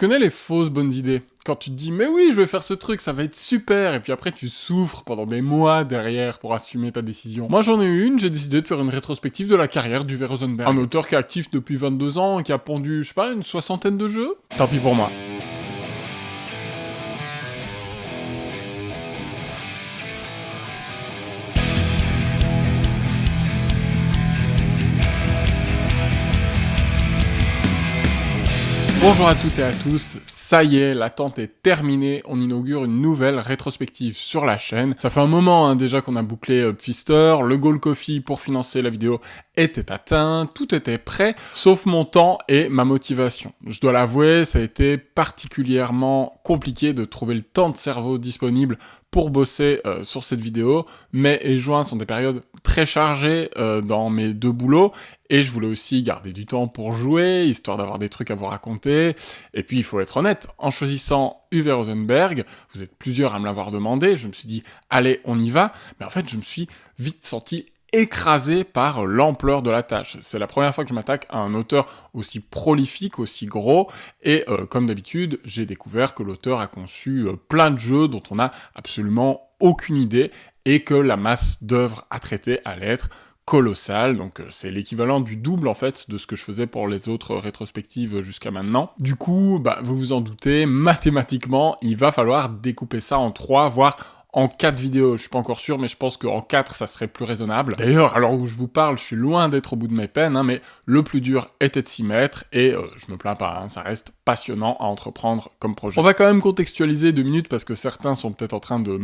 connais les fausses bonnes idées? Quand tu te dis « Mais oui, je vais faire ce truc, ça va être super !» et puis après tu souffres pendant des mois derrière pour assumer ta décision. Moi j'en ai eu une, j'ai décidé de faire une rétrospective de la carrière d'Uwe Rosenberg. Un auteur qui est actif depuis 22 ans et qui a pondu, je sais pas, une soixantaine de jeux. Tant pis pour moi. Bonjour à toutes et à tous, ça y est, l'attente est terminée, on inaugure une nouvelle rétrospective sur la chaîne. Ça fait un moment déjà qu'on a bouclé Pfister, le Goal Coffee pour financer la vidéo était atteint, tout était prêt, sauf mon temps et ma motivation. Je dois l'avouer, ça a été particulièrement compliqué de trouver le temps de cerveau disponible pour bosser sur cette vidéo. Mai et juin sont des périodes très chargées dans mes deux boulots, et je voulais aussi garder du temps pour jouer, histoire d'avoir des trucs à vous raconter. Et puis il faut être honnête, en choisissant Uwe Rosenberg, vous êtes plusieurs à me l'avoir demandé, je me suis dit allez on y va, mais en fait je me suis vite senti écrasé par l'ampleur de la tâche. C'est la première fois que je m'attaque à un auteur aussi prolifique, aussi gros, et comme d'habitude, j'ai découvert que l'auteur a conçu plein de jeux dont on n'a absolument aucune idée, et que la masse d'œuvres à traiter allait être colossale, donc c'est l'équivalent du double en fait de ce que je faisais pour les autres rétrospectives jusqu'à maintenant. Du coup, vous vous en doutez, mathématiquement, il va falloir découper ça en 3, voire en 4 vidéos, je suis pas encore sûr, mais je pense qu'en 4, ça serait plus raisonnable. D'ailleurs, alors où je vous parle, je suis loin d'être au bout de mes peines, mais le plus dur était de s'y mettre, et je me plains pas, ça reste passionnant à entreprendre comme projet. On va quand même contextualiser 2 minutes, parce que certains sont peut-être en train de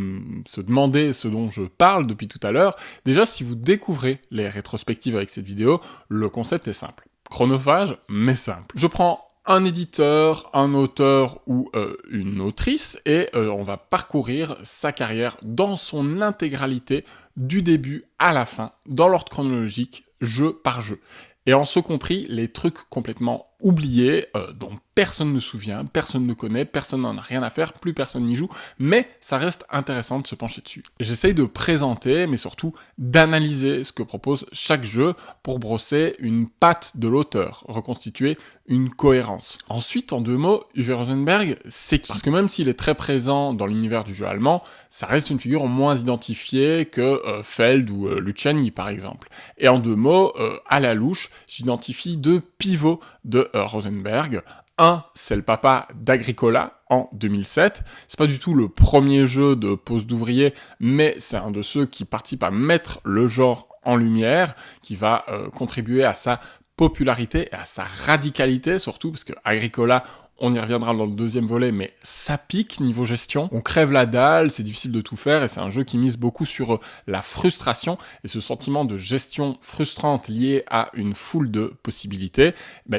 se demander ce dont je parle depuis tout à l'heure. Déjà, si vous découvrez les rétrospectives avec cette vidéo, le concept est simple. Chronophage, mais simple. Je prends un éditeur, un auteur ou une autrice, et on va parcourir sa carrière dans son intégralité, du début à la fin, dans l'ordre chronologique, jeu par jeu. Et en ce compris, les trucs complètement oubliés, dont personne ne se souvient, personne ne connaît, personne n'en a rien à faire, plus personne n'y joue, mais ça reste intéressant de se pencher dessus. J'essaye de présenter, mais surtout d'analyser ce que propose chaque jeu pour brosser une patte de l'auteur, reconstituer une cohérence. Ensuite, en 2 mots, Uwe Rosenberg, c'est qui? Parce que même s'il est très présent dans l'univers du jeu allemand, ça reste une figure moins identifiée que Feld ou Luciani, par exemple. Et en 2 mots, à la louche, j'identifie 2 pivots de Rosenberg. Un, c'est le papa d'Agricola, en 2007. C'est pas du tout le premier jeu de pose d'ouvrier, mais c'est un de ceux qui participe à mettre le genre en lumière, qui va contribuer à sa popularité et à sa radicalité, surtout, parce que Agricola, on y reviendra dans le 2e volet, mais ça pique niveau gestion. On crève la dalle, c'est difficile de tout faire, et c'est un jeu qui mise beaucoup sur la frustration, et ce sentiment de gestion frustrante lié à une foule de possibilités,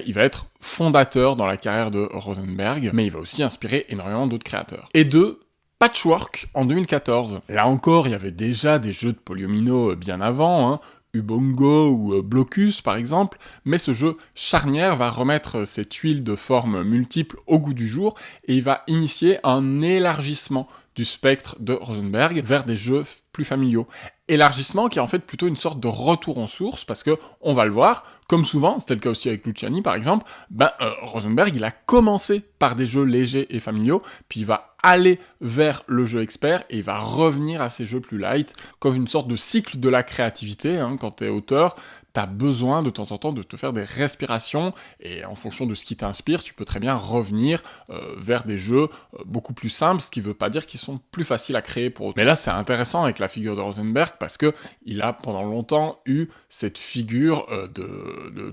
il va être fondateur dans la carrière de Rosenberg, mais il va aussi inspirer énormément d'autres créateurs. Et 2, Patchwork, en 2014. Là encore, il y avait déjà des jeux de polyomino bien avant, Ubongo ou Blocus par exemple, mais ce jeu charnière va remettre ces tuiles de formes multiples au goût du jour, et il va initier un élargissement du spectre de Rosenberg vers des jeux plus familiaux. Élargissement qui est en fait plutôt une sorte de retour en source, parce que, on va le voir, comme souvent, c'était le cas aussi avec Luciani par exemple, Rosenberg il a commencé par des jeux légers et familiaux, puis il va aller vers le jeu expert, et il va revenir à ces jeux plus light, comme une sorte de cycle de la créativité, quand t'es auteur, t'as besoin de temps en temps de te faire des respirations, et en fonction de ce qui t'inspire, tu peux très bien revenir vers des jeux beaucoup plus simples, ce qui veut pas dire qu'ils sont plus faciles à créer pour autres. Mais là, c'est intéressant avec la figure de Rosenberg, parce que il a pendant longtemps eu cette figure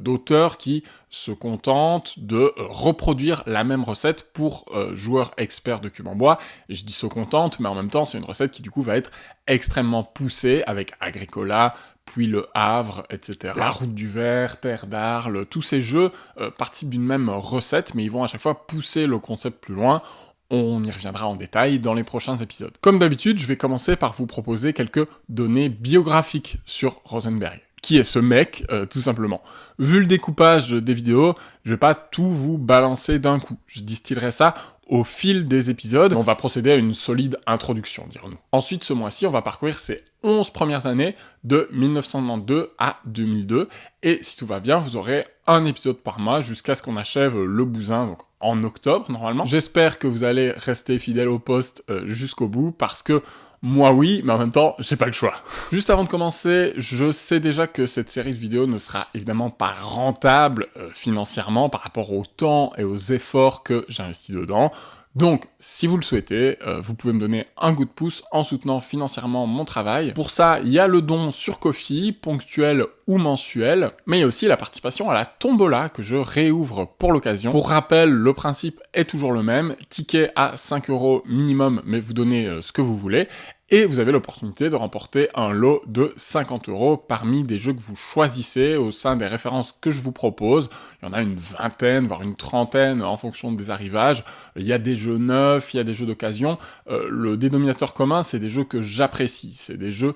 d'auteur qui se contente de reproduire la même recette pour joueurs experts de cube en bois. Et je dis se contente, mais en même temps, c'est une recette qui du coup va être extrêmement poussée avec Agricola, puis Le Havre, etc. La Route du Ver, Terre d'Arles, tous ces jeux participent d'une même recette, mais ils vont à chaque fois pousser le concept plus loin. On y reviendra en détail dans les prochains épisodes. Comme d'habitude, je vais commencer par vous proposer quelques données biographiques sur Rosenberg. qui est ce mec, tout simplement. Vu le découpage des vidéos, je vais pas tout vous balancer d'un coup. Je distillerai ça au fil des épisodes. On va procéder à une solide introduction, dirons-nous. Ensuite, ce mois-ci, on va parcourir ces 11 premières années de 1992 à 2002. Et si tout va bien, vous aurez un épisode par mois jusqu'à ce qu'on achève le bousin, donc en octobre, normalement. J'espère que vous allez rester fidèle au poste jusqu'au bout, parce que moi oui, mais en même temps, j'ai pas le choix. Juste avant de commencer, je sais déjà que cette série de vidéos ne sera évidemment pas rentable financièrement par rapport au temps et aux efforts que j'investis dedans. Donc, si vous le souhaitez, vous pouvez me donner un coup de pouce en soutenant financièrement mon travail. Pour ça, il y a le don sur Ko-fi, ponctuel ou mensuel, mais il y a aussi la participation à la tombola que je réouvre pour l'occasion. Pour rappel, le principe est toujours le même, ticket à 5 € minimum, mais vous donnez ce que vous voulez. Et vous avez l'opportunité de remporter un lot de 50 € parmi des jeux que vous choisissez au sein des références que je vous propose. Il y en a une vingtaine, voire une trentaine en fonction des arrivages. Il y a des jeux neufs, il y a des jeux d'occasion. Le dénominateur commun, c'est des jeux que j'apprécie. C'est des jeux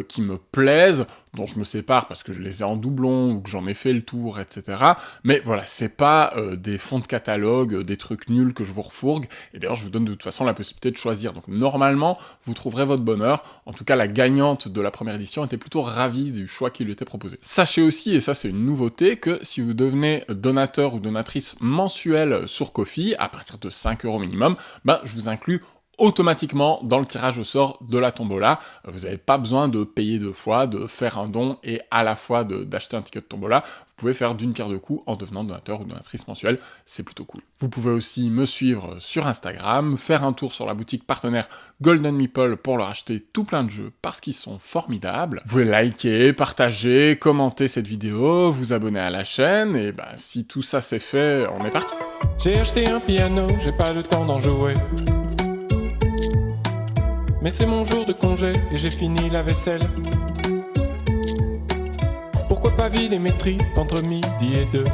qui me plaisent, dont je me sépare parce que je les ai en doublon ou que j'en ai fait le tour, etc. Mais voilà, c'est pas des fonds de catalogue, des trucs nuls que je vous refourgue. Et d'ailleurs, je vous donne de toute façon la possibilité de choisir. Donc normalement, vous trouverez votre bonheur. En tout cas, la gagnante de la première édition était plutôt ravie du choix qui lui était proposé. Sachez aussi, et ça c'est une nouveauté, que si vous devenez donateur ou donatrice mensuelle sur Ko-fi, à partir de 5 € minimum, je vous inclus automatiquement dans le tirage au sort de la tombola. Vous n'avez pas besoin de payer 2 fois, de faire un don et à la fois d'acheter un ticket de tombola. Vous pouvez faire d'une pierre deux coups en devenant donateur ou donatrice mensuelle, c'est plutôt cool. Vous pouvez aussi me suivre sur Instagram, faire un tour sur la boutique partenaire Golden Meeple pour leur acheter tout plein de jeux parce qu'ils sont formidables. Vous pouvez liker, partager, commenter cette vidéo, vous abonner à la chaîne, et si tout ça c'est fait, on est parti. J'ai acheté un piano, j'ai pas le temps d'en jouer. Mais c'est mon jour de congé et j'ai fini la vaisselle. Pourquoi pas vider mes tripes entre midi et 2?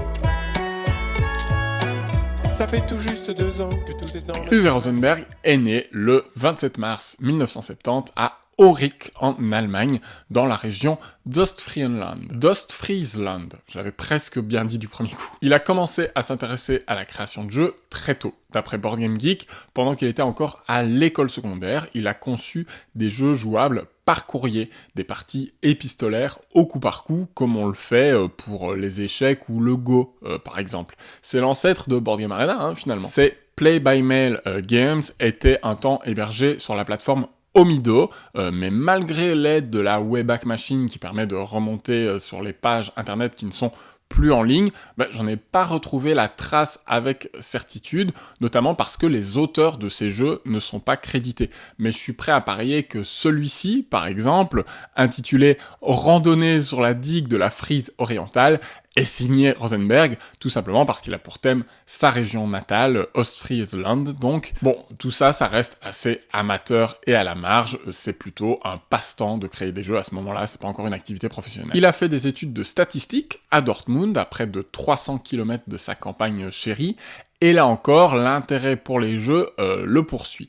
Ça fait tout juste 2 ans que tout est dans le... Uwe Rosenberg est né le 27 mars 1970 à Aurich en Allemagne, dans la région d'Ostfriesland. D'Ostfriesland, j'avais presque bien dit du premier coup. Il a commencé à s'intéresser à la création de jeux très tôt. D'après Board Game Geek, pendant qu'il était encore à l'école secondaire, il a conçu des jeux jouables par courrier, des parties épistolaires au coup par coup, comme on le fait pour les échecs ou le Go, par exemple. C'est l'ancêtre de Board Game Arena, finalement. Ces Play by Mail Games étaient un temps hébergés sur la plateforme Omido, mais malgré l'aide de la Wayback Machine qui permet de remonter sur les pages internet qui ne sont plus en ligne, j'en ai pas retrouvé la trace avec certitude, notamment parce que les auteurs de ces jeux ne sont pas crédités. Mais je suis prêt à parier que celui-ci, par exemple, intitulé « Randonnée sur la digue de la Frise orientale », est signé Rosenberg, tout simplement parce qu'il a pour thème sa région natale, Ostfriesland, donc. Bon, tout ça, ça reste assez amateur et à la marge, c'est plutôt un passe-temps de créer des jeux à ce moment-là, c'est pas encore une activité professionnelle. Il a fait des études de statistique à Dortmund, à près de 300 km de sa campagne chérie, et là encore, l'intérêt pour les jeux le poursuit.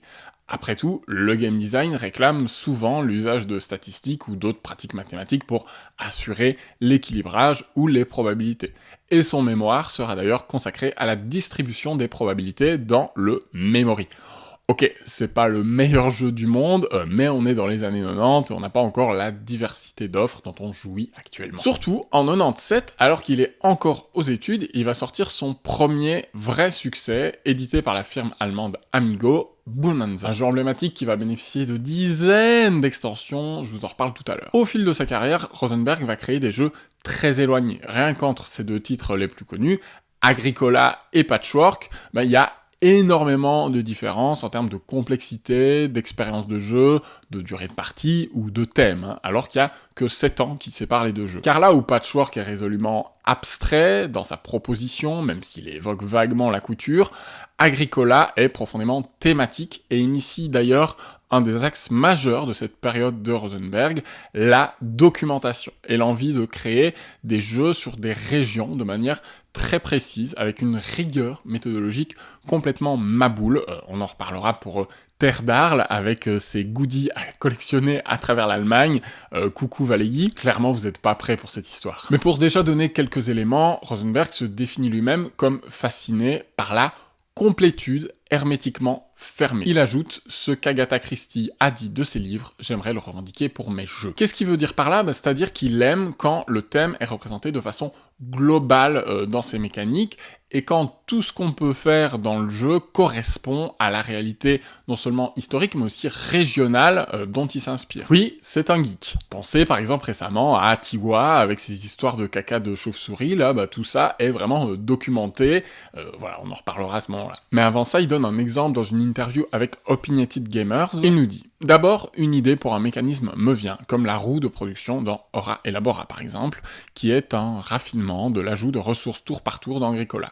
Après tout, le game design réclame souvent l'usage de statistiques ou d'autres pratiques mathématiques pour assurer l'équilibrage ou les probabilités. Et son mémoire sera d'ailleurs consacré à la distribution des probabilités dans le memory. Ok, c'est pas le meilleur jeu du monde, mais on est dans les années 90 et on n'a pas encore la diversité d'offres dont on jouit actuellement. Surtout, en 97, alors qu'il est encore aux études, il va sortir son premier vrai succès, édité par la firme allemande Amigo, Bonanza. Un jeu emblématique qui va bénéficier de dizaines d'extensions, je vous en reparle tout à l'heure. Au fil de sa carrière, Rosenberg va créer des jeux très éloignés. Rien qu'entre ces deux titres les plus connus, Agricola et Patchwork, il y a énormément de différences en termes de complexité, d'expérience de jeu, de durée de partie ou de thème, alors qu'il y a que 7 ans qui séparent les deux jeux. Car là où Patchwork est résolument abstrait dans sa proposition, même s'il évoque vaguement la couture, Agricola est profondément thématique et initie d'ailleurs un des axes majeurs de cette période de Rosenberg, la documentation et l'envie de créer des jeux sur des régions de manière très précise, avec une rigueur méthodologique complètement maboule. On en reparlera pour Terre d'Arles, avec ses goodies à collectionner à travers l'Allemagne. Coucou Valégie, clairement vous n'êtes pas prêts pour cette histoire. Mais pour déjà donner quelques éléments, Rosenberg se définit lui-même comme fasciné par la complétude hermétiquement fermée. Il ajoute ce qu'Agatha Christie a dit de ses livres, j'aimerais le revendiquer pour mes jeux. Qu'est-ce qu'il veut dire par là ? C'est-à-dire qu'il aime quand le thème est représenté de façon globale dans ses mécaniques, et quand tout ce qu'on peut faire dans le jeu correspond à la réalité non seulement historique, mais aussi régionale dont il s'inspire. Oui, c'est un geek. Pensez par exemple récemment à Atiwa, avec ses histoires de caca de chauve-souris, là, tout ça est vraiment documenté, voilà, on en reparlera à ce moment-là. Mais avant ça, il donne un exemple dans une interview avec Opinionated Gamers. Il nous dit « D'abord, une idée pour un mécanisme me vient, comme la roue de production dans Ora Elabora par exemple, qui est un raffinement de l'ajout de ressources tour par tour dans Agricola.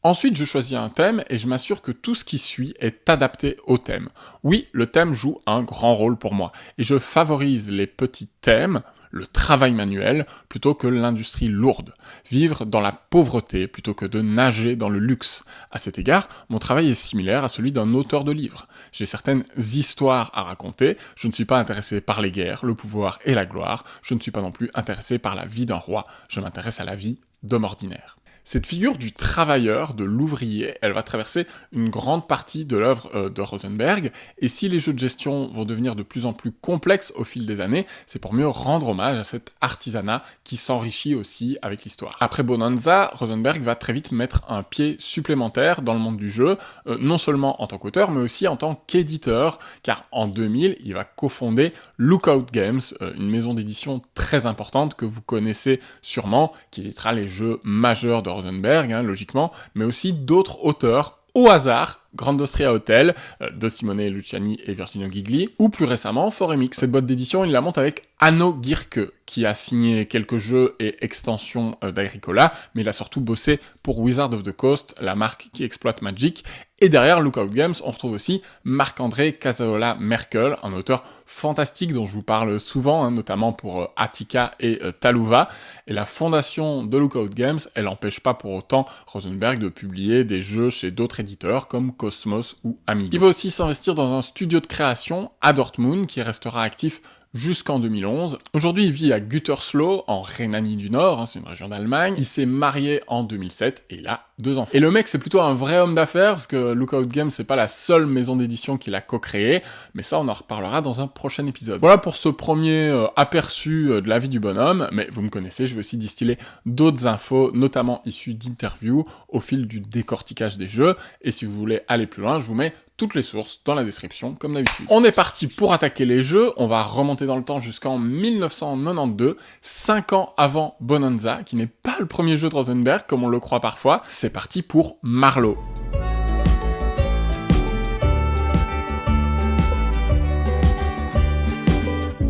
Ensuite, je choisis un thème et je m'assure que tout ce qui suit est adapté au thème. Oui, le thème joue un grand rôle pour moi, et je favorise les petits thèmes, le travail manuel, plutôt que l'industrie lourde. Vivre dans la pauvreté, plutôt que de nager dans le luxe. À cet égard, mon travail est similaire à celui d'un auteur de livre. J'ai certaines histoires à raconter, je ne suis pas intéressé par les guerres, le pouvoir et la gloire, je ne suis pas non plus intéressé par la vie d'un roi, je m'intéresse à la vie d'homme ordinaire. Cette figure du travailleur, de l'ouvrier, elle va traverser une grande partie de l'œuvre de Rosenberg, et si les jeux de gestion vont devenir de plus en plus complexes au fil des années, c'est pour mieux rendre hommage à cet artisanat qui s'enrichit aussi avec l'histoire. Après Bonanza, Rosenberg va très vite mettre un pied supplémentaire dans le monde du jeu, non seulement en tant qu'auteur, mais aussi en tant qu'éditeur, car en 2000, il va cofonder Lookout Games, une maison d'édition très importante que vous connaissez sûrement, qui éditera les jeux majeurs de Rosenberg, logiquement, mais aussi d'autres auteurs, au hasard, Grand Austria Hotel, de Simone Luciani et Virginio Gigli, ou plus récemment, Foremix. Cette boîte d'édition, il la monte avec Anno Gierke, qui a signé quelques jeux et extensions d'Agricola, mais il a surtout bossé pour Wizard of the Coast, la marque qui exploite Magic, et derrière Lookout Games, on retrouve aussi Marc-André Casasola Merkel, un auteur fantastique dont je vous parle souvent, notamment pour Attica et Talouva, et la fondation de Lookout Games, elle n'empêche pas pour autant Rosenberg de publier des jeux chez d'autres éditeurs, comme Cosmos ou Amiga. Il va aussi s'investir dans un studio de création à Dortmund, qui restera actif jusqu'en 2011. Aujourd'hui, il vit à Gütersloh, en Rhénanie du Nord, c'est une région d'Allemagne. Il s'est marié en 2007 et il a 2 enfants. Et le mec, c'est plutôt un vrai homme d'affaires, parce que Lookout Games, c'est pas la seule maison d'édition qu'il a co-créée, mais ça, on en reparlera dans un prochain épisode. Voilà pour ce premier aperçu de la vie du bonhomme, mais vous me connaissez, je vais aussi distiller d'autres infos, notamment issues d'interviews, au fil du décortiquage des jeux, et si vous voulez aller plus loin, je vous mets toutes les sources dans la description, comme d'habitude. On est parti pour attaquer les jeux, on va remonter dans le temps jusqu'en 1992, 5 ans avant Bonanza, qui n'est pas le premier jeu de Rosenberg, comme on le croit parfois. C'est parti pour Marlowe.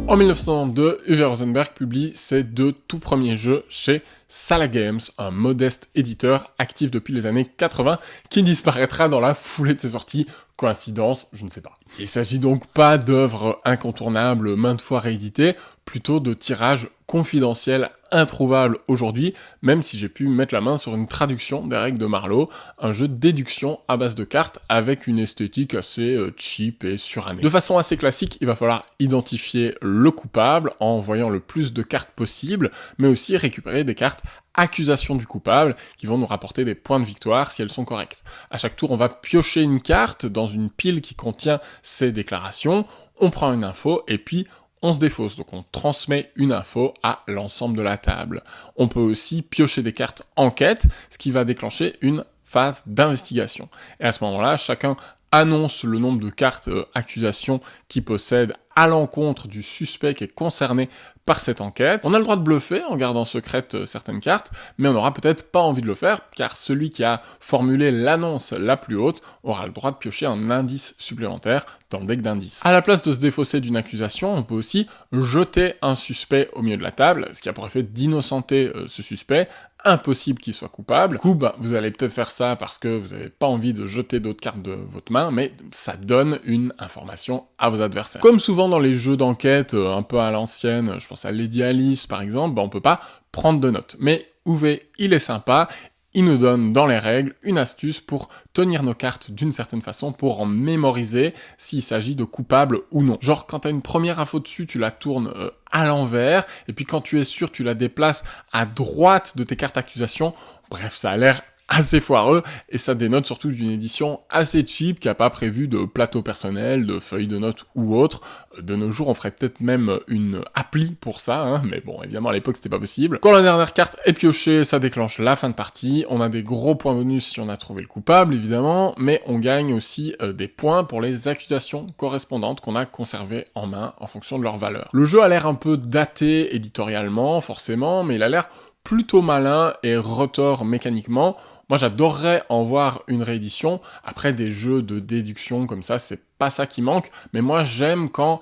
En 1992, Uwe Rosenberg publie ses 2 tout premiers jeux chez Sala Games, un modeste éditeur actif depuis les années 80, qui disparaîtra dans la foulée de ses sorties. Coïncidence, je ne sais pas. Il s'agit donc pas d'œuvres incontournables maintes fois rééditées, plutôt de tirages confidentiels introuvables aujourd'hui, même si j'ai pu mettre la main sur une traduction des règles de Marlowe, un jeu de déduction à base de cartes avec une esthétique assez cheap et surannée. De façon assez classique, il va falloir identifier le coupable en voyant le plus de cartes possible, mais aussi récupérer des cartes accusation du coupable, qui vont nous rapporter des points de victoire si elles sont correctes. À chaque tour, on va piocher une carte dans une pile qui contient ces déclarations, on prend une info, et puis on se défausse, donc on transmet une info à l'ensemble de la table. On peut aussi piocher des cartes enquête, ce qui va déclencher une phase d'investigation. Et à ce moment-là, chacun annonce le nombre de cartes accusation qu'il possède à l'encontre du suspect qui est concerné par cette enquête. On a le droit de bluffer en gardant secrètes certaines cartes, mais on n'aura peut-être pas envie de le faire, car celui qui a formulé l'annonce la plus haute aura le droit de piocher un indice supplémentaire dans le deck d'indices. À la place de se défausser d'une accusation, on peut aussi jeter un suspect au milieu de la table, ce qui a pour effet d'innocenter ce suspect, impossible qu'il soit coupable. Du coup, vous allez peut-être faire ça parce que vous n'avez pas envie de jeter d'autres cartes de votre main, mais ça donne une information à vos adversaires. Comme souvent dans les jeux d'enquête, un peu à l'ancienne, je pense à Lady Alice par exemple, on peut pas prendre de notes. Mais UV, il est sympa, il nous donne dans les règles une astuce pour tenir nos cartes d'une certaine façon, pour en mémoriser s'il s'agit de coupables ou non. Genre quand t'as une première info dessus, tu la tournes à l'envers, et puis quand tu es sûr, tu la déplaces à droite de tes cartes d'accusations. Bref, ça a l'air assez foireux, et ça dénote surtout d'une édition assez cheap qui a pas prévu de plateau personnel, de feuilles de notes ou autre. De nos jours, on ferait peut-être même une appli pour ça, hein, mais bon, évidemment, à l'époque, c'était pas possible. Quand la dernière carte est piochée, ça déclenche la fin de partie. On a des gros points bonus si on a trouvé le coupable, évidemment, mais on gagne aussi des points pour les accusations correspondantes qu'on a conservées en main en fonction de leur valeur. Le jeu a l'air un peu daté éditorialement, forcément, mais il a l'air plutôt malin et retors mécaniquement. Moi, j'adorerais en voir une réédition. Après, des jeux de déduction comme ça, c'est pas ça qui manque, mais moi, j'aime quand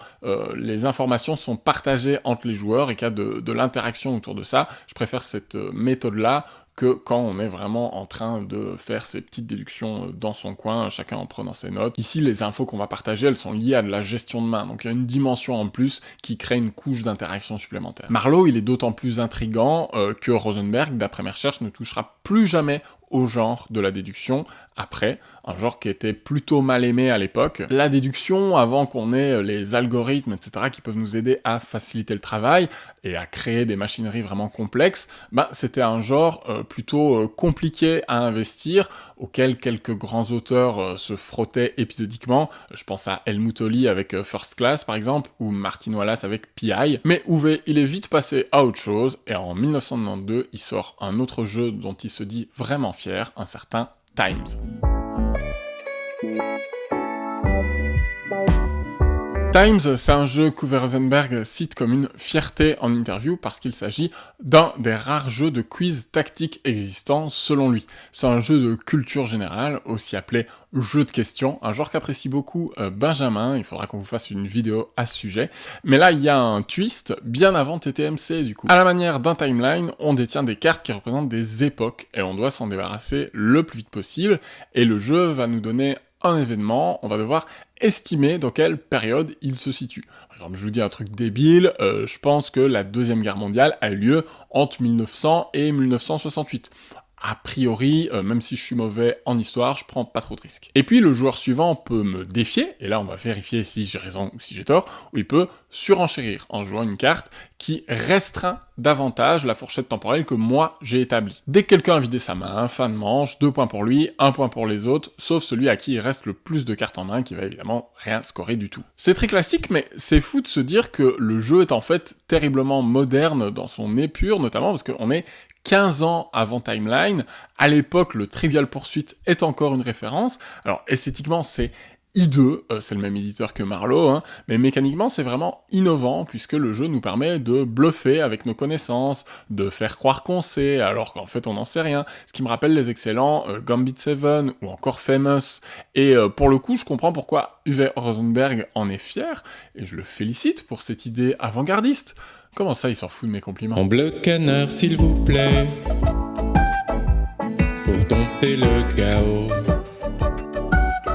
les informations sont partagées entre les joueurs et qu'il y a de l'interaction autour de ça. Je préfère cette méthode-là que quand on est vraiment en train de faire ses petites déductions dans son coin, chacun en prenant ses notes. Ici, les infos qu'on va partager, elles sont liées à de la gestion de main, donc il y a une dimension en plus qui crée une couche d'interaction supplémentaire. Marlowe, il est d'autant plus intriguant que Rosenberg, d'après mes recherches, ne touchera plus jamais au genre de la déduction, après, un genre qui était plutôt mal aimé à l'époque. La déduction, avant qu'on ait les algorithmes, etc., qui peuvent nous aider à faciliter le travail et à créer des machineries vraiment complexes, c'était un genre plutôt compliqué à investir, auquel quelques grands auteurs se frottaient épisodiquement. Je pense à Helmut Olli avec First Class, par exemple, ou Martin Wallace avec PI. Mais Uwe, il est vite passé à autre chose, et en 1992, il sort un autre jeu dont il se dit vraiment fier, un certain Times. Times, c'est un jeu qu'Uwe Rosenberg cite comme une fierté en interview parce qu'il s'agit d'un des rares jeux de quiz tactique existants selon lui. C'est un jeu de culture générale, aussi appelé jeu de questions, un genre qu'apprécie beaucoup Benjamin, il faudra qu'on vous fasse une vidéo à ce sujet. Mais là, il y a un twist bien avant TTMC du coup. À la manière d'un timeline, on détient des cartes qui représentent des époques et on doit s'en débarrasser le plus vite possible et le jeu va nous donner un événement, on va devoir estimer dans quelle période il se situe. Par exemple, je vous dis un truc débile, je pense que la Deuxième Guerre mondiale a eu lieu entre 1900 et 1968. A priori, même si je suis mauvais en histoire, je prends pas trop de risques. Et puis le joueur suivant peut me défier, et là on va vérifier si j'ai raison ou si j'ai tort, ou il peut surenchérir en jouant une carte qui restreint davantage la fourchette temporelle que moi j'ai établie. Dès que quelqu'un a vidé sa main, fin de manche, 2 points pour lui, 1 point pour les autres, sauf celui à qui il reste le plus de cartes en main, qui va évidemment rien scorer du tout. C'est très classique, mais c'est fou de se dire que le jeu est en fait terriblement moderne dans son épure, notamment parce qu'on est 15 ans avant Timeline. À l'époque, le Trivial Pursuit est encore une référence. Alors, esthétiquement, c'est hideux, c'est le même éditeur que Marlowe, mais mécaniquement, c'est vraiment innovant, puisque le jeu nous permet de bluffer avec nos connaissances, de faire croire qu'on sait, alors qu'en fait, on n'en sait rien. Ce qui me rappelle les excellents Gambit 7 ou encore Famous. Et pour le coup, je comprends pourquoi Uwe Rosenberg en est fier, et je le félicite pour cette idée avant-gardiste. Comment ça, il s'en fout de mes compliments? En bleu canard, s'il vous plaît, pour dompter le chaos.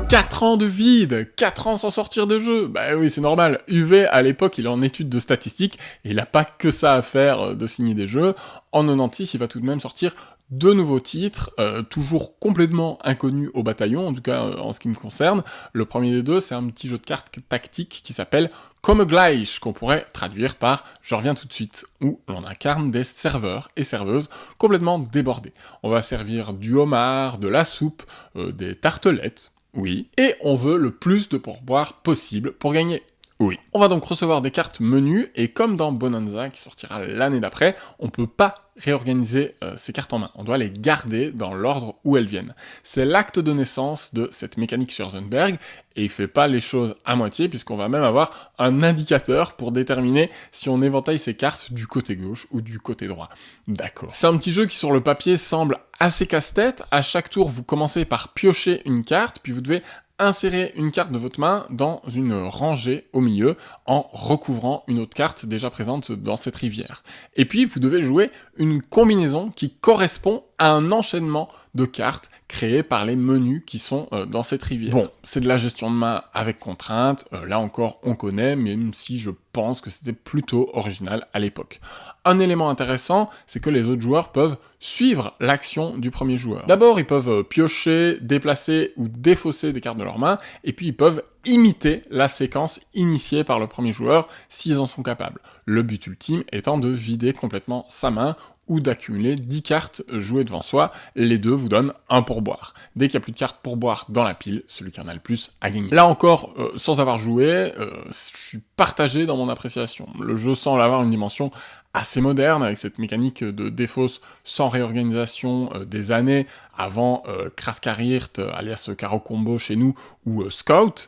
4 ans de vide, 4 ans sans sortir de jeu. Bah oui, c'est normal. UV, à l'époque, il est en étude de statistiques, et il a pas que ça à faire de signer des jeux. En 96, il va tout de même sortir 2 nouveaux titres, toujours complètement inconnus au bataillon, en tout cas en ce qui me concerne. Le premier des deux, c'est un petit jeu de cartes tactique qui s'appelle Komme gleich, qu'on pourrait traduire par « Je reviens tout de suite », où l'on incarne des serveurs et serveuses complètement débordés. On va servir du homard, de la soupe, des tartelettes, oui, et on veut le plus de pourboire possible pour gagner. Oui. On va donc recevoir des cartes menus, et comme dans Bonanza, qui sortira l'année d'après, on peut pas réorganiser ces cartes en main. On doit les garder dans l'ordre où elles viennent. C'est l'acte de naissance de cette mécanique chez Rosenberg, et il fait pas les choses à moitié, puisqu'on va même avoir un indicateur pour déterminer si on éventaille ses cartes du côté gauche ou du côté droit. D'accord. C'est un petit jeu qui sur le papier semble assez casse-tête. À chaque tour, vous commencez par piocher une carte, puis vous devez insérez une carte de votre main dans une rangée au milieu en recouvrant une autre carte déjà présente dans cette rivière. Et puis, vous devez jouer une combinaison qui correspond à un enchaînement de cartes créées par les menus qui sont dans cette rivière. Bon, c'est de la gestion de main avec contrainte, là encore on connaît, même si je pense que c'était plutôt original à l'époque. Un élément intéressant, c'est que les autres joueurs peuvent suivre l'action du premier joueur. D'abord, ils peuvent piocher, déplacer ou défausser des cartes de leur main, et puis ils peuvent imiter la séquence initiée par le premier joueur s'ils en sont capables. Le but ultime étant de vider complètement sa main ou d'accumuler 10 cartes jouées devant soi, les deux vous donnent un pourboire. Dès qu'il n'y a plus de cartes pourboire dans la pile, celui qui en a le plus a gagné. Là encore, sans avoir joué, je suis partagé dans mon appréciation. Le jeu semble avoir une dimension assez moderne, avec cette mécanique de défausse sans réorganisation des années avant Kraskarirt, alias Caro Combo chez nous, ou Scout,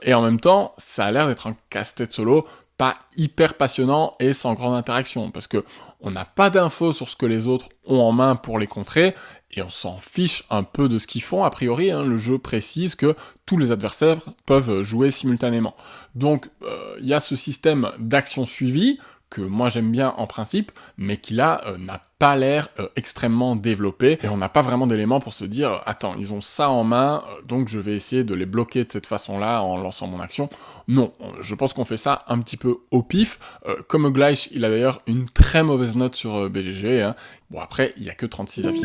et en même temps, ça a l'air d'être un casse-tête solo pas hyper passionnant et sans grande interaction, parce que on n'a pas d'infos sur ce que les autres ont en main pour les contrer, et on s'en fiche un peu de ce qu'ils font. A priori, le jeu précise que tous les adversaires peuvent jouer simultanément. Donc, il y a ce système d'action suivie, que moi j'aime bien en principe, mais qui là n'a pas l'air extrêmement développé, et on n'a pas vraiment d'éléments pour se dire « Attends, ils ont ça en main, donc je vais essayer de les bloquer de cette façon-là en lançant mon action ». Non, je pense qu'on fait ça un petit peu au pif. Comme Gleich, il a d'ailleurs une très mauvaise note sur BGG. Bon après, il n'y a que 36 avis.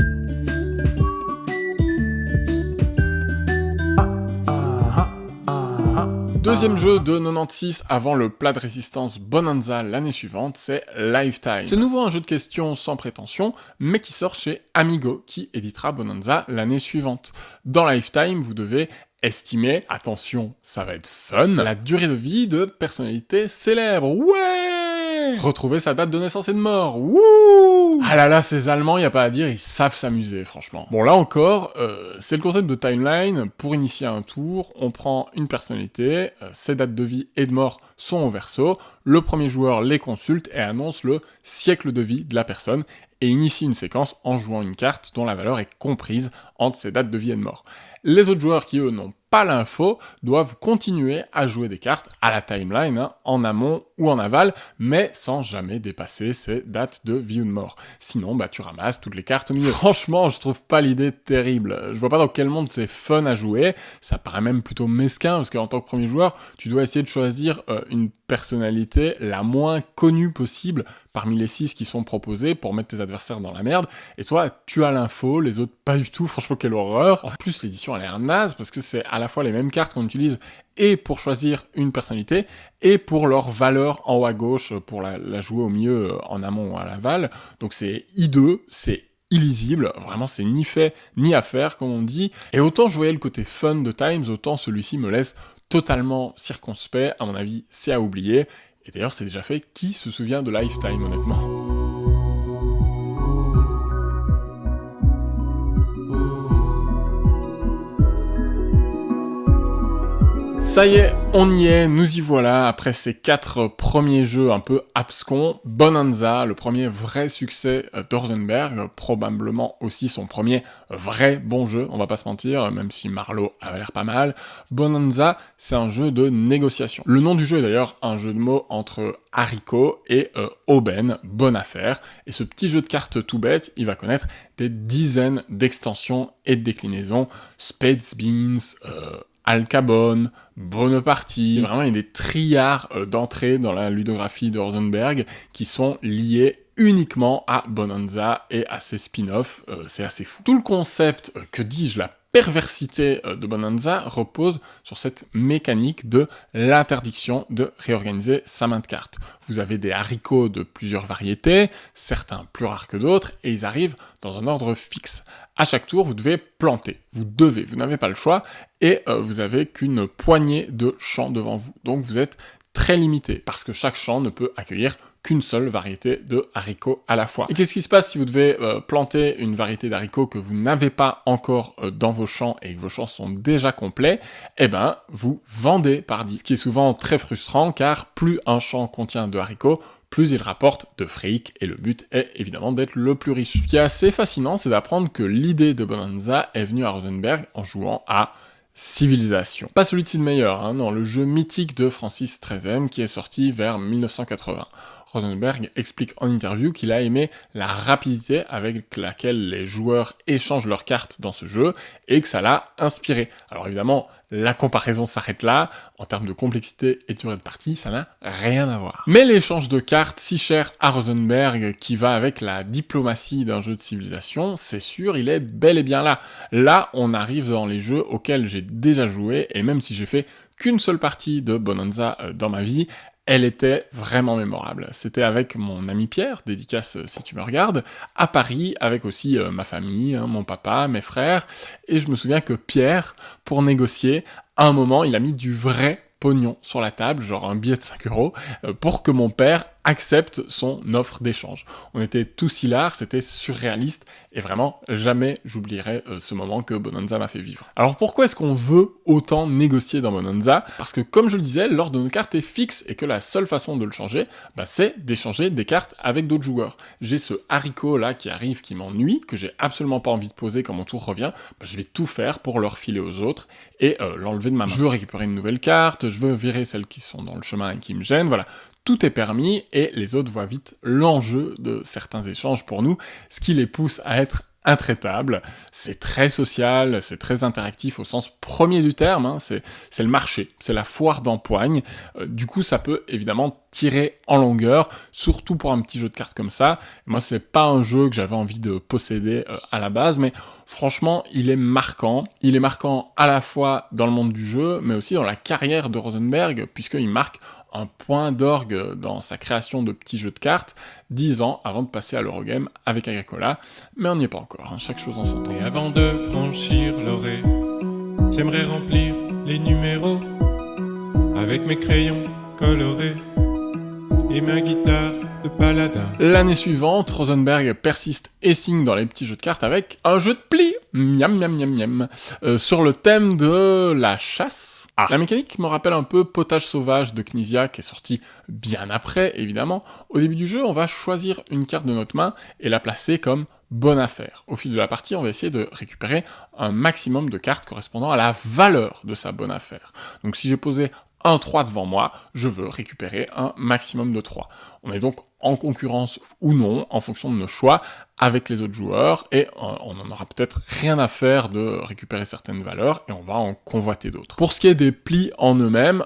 Deuxième jeu de 96 avant le plat de résistance Bonanza l'année suivante, c'est Lifetime. C'est nouveau un jeu de questions sans prétention, mais qui sort chez Amigo, qui éditera Bonanza l'année suivante. Dans Lifetime, vous devez estimer, attention, ça va être fun, la durée de vie de personnalités célèbres. Ouais! Retrouver sa date de naissance et de mort. Wouh! Ah là là, ces Allemands, y a pas à dire, ils savent s'amuser, franchement. Bon, là encore, c'est le concept de timeline. Pour initier un tour, on prend une personnalité, ses dates de vie et de mort sont au verso, le premier joueur les consulte et annonce le siècle de vie de la personne, et initie une séquence en jouant une carte dont la valeur est comprise entre ses dates de vie et de mort. Les autres joueurs qui, eux, n'ont pas l'info, doivent continuer à jouer des cartes à la timeline, en amont ou en aval, mais sans jamais dépasser ces dates de vie ou de mort. Sinon, tu ramasses toutes les cartes au milieu. Franchement, je trouve pas l'idée terrible. Je vois pas dans quel monde c'est fun à jouer, ça paraît même plutôt mesquin, parce qu'en tant que premier joueur, tu dois essayer de choisir une personnalité la moins connue possible parmi les 6 qui sont proposés pour mettre tes adversaires dans la merde, et toi, tu as l'info, les autres pas du tout, franchement quelle horreur. En plus, l'édition a l'air naze, parce que c'est à la fois les mêmes cartes qu'on utilise et pour choisir une personnalité, et pour leur valeur en haut à gauche, pour la jouer au milieu, en amont ou à l'aval, donc c'est hideux, c'est illisible, vraiment c'est ni fait ni à faire comme on dit, et autant je voyais le côté fun de Times, autant celui-ci me laisse totalement circonspect, à mon avis c'est à oublier, et d'ailleurs c'est déjà fait, qui se souvient de Lifetime honnêtement? Ça y est, on y est, nous y voilà, après ces 4 premiers jeux un peu abscons, Bonanza, le premier vrai succès d'Orzenberg, probablement aussi son premier vrai bon jeu, on va pas se mentir, même si Marlowe avait l'air pas mal. Bonanza, c'est un jeu de négociation. Le nom du jeu est d'ailleurs un jeu de mots entre haricot et aubaine, bonne affaire, et ce petit jeu de cartes tout bête, il va connaître des dizaines d'extensions et de déclinaisons, Spades Beans, Alcabon, Bonaparty, vraiment il y a des triards d'entrées dans la ludographie de Rosenberg qui sont liés uniquement à Bonanza et à ses spin-offs, c'est assez fou. Tout le concept, que dis-je, la perversité de Bonanza repose sur cette mécanique de l'interdiction de réorganiser sa main de cartes. Vous avez des haricots de plusieurs variétés, certains plus rares que d'autres, et ils arrivent dans un ordre fixe. À chaque tour, vous devez planter. Vous n'avez pas le choix, et vous avez qu'une poignée de champs devant vous. Donc vous êtes très limité, parce que chaque champ ne peut accueillir qu'une seule variété de haricots à la fois. Et qu'est-ce qui se passe si vous devez planter une variété d'haricots que vous n'avez pas encore dans vos champs et que vos champs sont déjà complets? Eh ben, vous vendez par 10. Ce qui est souvent très frustrant, car plus un champ contient de haricots, plus il rapporte de fric, et le but est évidemment d'être le plus riche. Ce qui est assez fascinant, c'est d'apprendre que l'idée de Bonanza est venue à Rosenberg en jouant à Civilisation. Pas celui de Sid Meier, hein, non, le jeu mythique de Francis XIII qui est sorti vers 1980. Rosenberg explique en interview qu'il a aimé la rapidité avec laquelle les joueurs échangent leurs cartes dans ce jeu et que ça l'a inspiré. Alors évidemment, la comparaison s'arrête là, en termes de complexité et de durée de partie, ça n'a rien à voir. Mais l'échange de cartes, si cher à Rosenberg, qui va avec la diplomatie d'un jeu de civilisation, c'est sûr, il est bel et bien là. Là, on arrive dans les jeux auxquels j'ai déjà joué, et même si j'ai fait qu'une seule partie de Bonanza dans ma vie, elle était vraiment mémorable. C'était avec mon ami Pierre, dédicace si tu me regardes, à Paris, avec aussi ma famille, hein, mon papa, mes frères, et je me souviens que Pierre, pour négocier, à un moment, il a mis du vrai pognon sur la table, genre un billet de 5 €, pour que mon père accepte son offre d'échange. On était tous hilars, c'était surréaliste, et vraiment, jamais j'oublierai ce moment que Bonanza m'a fait vivre. Alors pourquoi est-ce qu'on veut autant négocier dans Bonanza? Parce que comme je le disais, l'ordre de nos cartes est fixe, et que la seule façon de le changer, c'est d'échanger des cartes avec d'autres joueurs. J'ai ce haricot là qui arrive, qui m'ennuie, que j'ai absolument pas envie de poser quand mon tour revient, je vais tout faire pour le refiler aux autres, et l'enlever de ma main. Je veux récupérer une nouvelle carte, je veux virer celles qui sont dans le chemin et qui me gênent, voilà. Tout est permis, et les autres voient vite l'enjeu de certains échanges pour nous, ce qui les pousse à être intraitables. C'est très social, c'est très interactif au sens premier du terme, hein, c'est le marché, c'est la foire d'empoigne. Du coup, ça peut évidemment tirer en longueur, surtout pour un petit jeu de cartes comme ça. Moi, c'est pas un jeu que j'avais envie de posséder à la base, mais franchement, il est marquant. Il est marquant à la fois dans le monde du jeu, mais aussi dans la carrière de Rosenberg, puisqu'il marque un point d'orgue dans sa création de petits jeux de cartes, 10 ans avant de passer à l'Eurogame avec Agricola, mais on n'y est pas encore, hein, chaque chose en son temps. Et avant de franchir l'orée, j'aimerais remplir les numéros avec mes crayons colorés et ma guitare de paladin. L'année suivante, Rosenberg persiste et signe dans les petits jeux de cartes avec un jeu de pli, miam miam miam miam, sur le thème de la chasse. La mécanique me rappelle un peu Potage sauvage de Knizia, qui est sorti bien après, évidemment. Au début du jeu, on va choisir une carte de notre main et la placer comme bonne affaire. Au fil de la partie, on va essayer de récupérer un maximum de cartes correspondant à la valeur de sa bonne affaire. Donc si j'ai posé un 3 devant moi, je veux récupérer un maximum de 3. On est donc en concurrence ou non, en fonction de nos choix, avec les autres joueurs, et on n'en aura peut-être rien à faire de récupérer certaines valeurs, et on va en convoiter d'autres. Pour ce qui est des plis en eux-mêmes,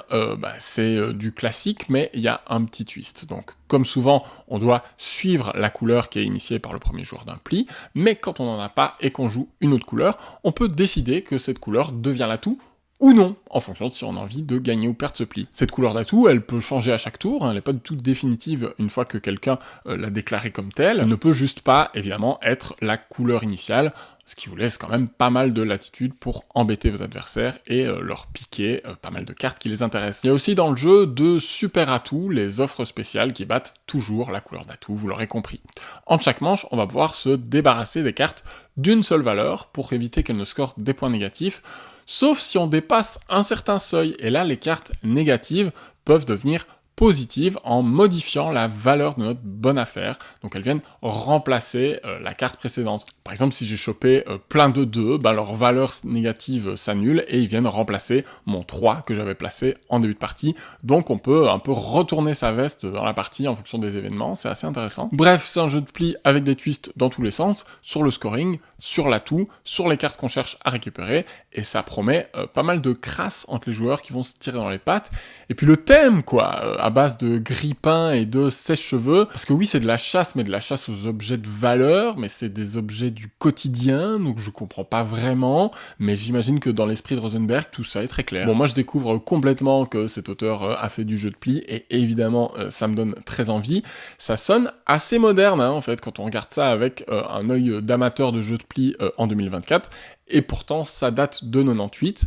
c'est du classique, mais il y a un petit twist. Donc, comme souvent, on doit suivre la couleur qui est initiée par le premier joueur d'un pli, mais quand on n'en a pas et qu'on joue une autre couleur, on peut décider que cette couleur devient l'atout, ou non, en fonction de si on a envie de gagner ou perdre ce pli. Cette couleur d'atout, elle peut changer à chaque tour, hein, elle n'est pas du tout définitive une fois que quelqu'un l'a déclarée comme telle, elle ne peut juste pas, évidemment, être la couleur initiale, ce qui vous laisse quand même pas mal de latitude pour embêter vos adversaires et leur piquer pas mal de cartes qui les intéressent. Il y a aussi dans le jeu de super atouts, les offres spéciales qui battent toujours la couleur d'atout, vous l'aurez compris. Entre chaque manche, on va pouvoir se débarrasser des cartes d'une seule valeur pour éviter qu'elles ne scorent des points négatifs, sauf si on dépasse un certain seuil, et là les cartes négatives peuvent devenir positives en modifiant la valeur de notre bonne affaire, donc elles viennent remplacer la carte précédente. Par exemple, si j'ai chopé plein de 2, leur valeur négative s'annule et ils viennent remplacer mon 3 que j'avais placé en début de partie, donc on peut un peu retourner sa veste dans la partie en fonction des événements, c'est assez intéressant. Bref, c'est un jeu de pli avec des twists dans tous les sens, sur le scoring, sur l'atout, sur les cartes qu'on cherche à récupérer, et ça promet pas mal de crasse entre les joueurs qui vont se tirer dans les pattes, et puis le thème quoi, à base de grille-pain et de sèche-cheveux, parce que oui c'est de la chasse, mais de la chasse aux objets de valeur, mais c'est des objets du quotidien, donc je comprends pas vraiment, mais j'imagine que dans l'esprit de Rosenberg, tout ça est très clair. Bon, moi je découvre complètement que cet auteur a fait du jeu de pli, et évidemment ça me donne très envie. Ça sonne assez moderne hein, en fait, quand on regarde ça avec un œil d'amateur de jeu de pli en 2024, et pourtant ça date de 98.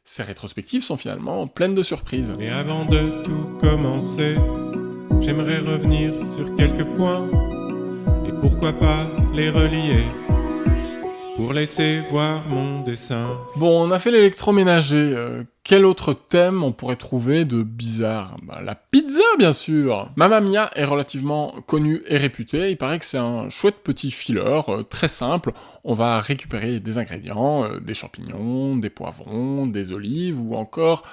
Ces rétrospectives sont finalement pleines de surprises. Et avant de tout commencer, j'aimerais revenir sur quelques points, et pourquoi pas les relier, pour laisser voir mon dessin. Bon, on a fait l'électroménager. Quel autre thème on pourrait trouver de bizarre? La pizza, bien sûr. Mamma Mia est relativement connu et réputé. Il paraît que c'est un chouette petit filler, très simple. On va récupérer des ingrédients, des champignons, des poivrons, des olives ou encore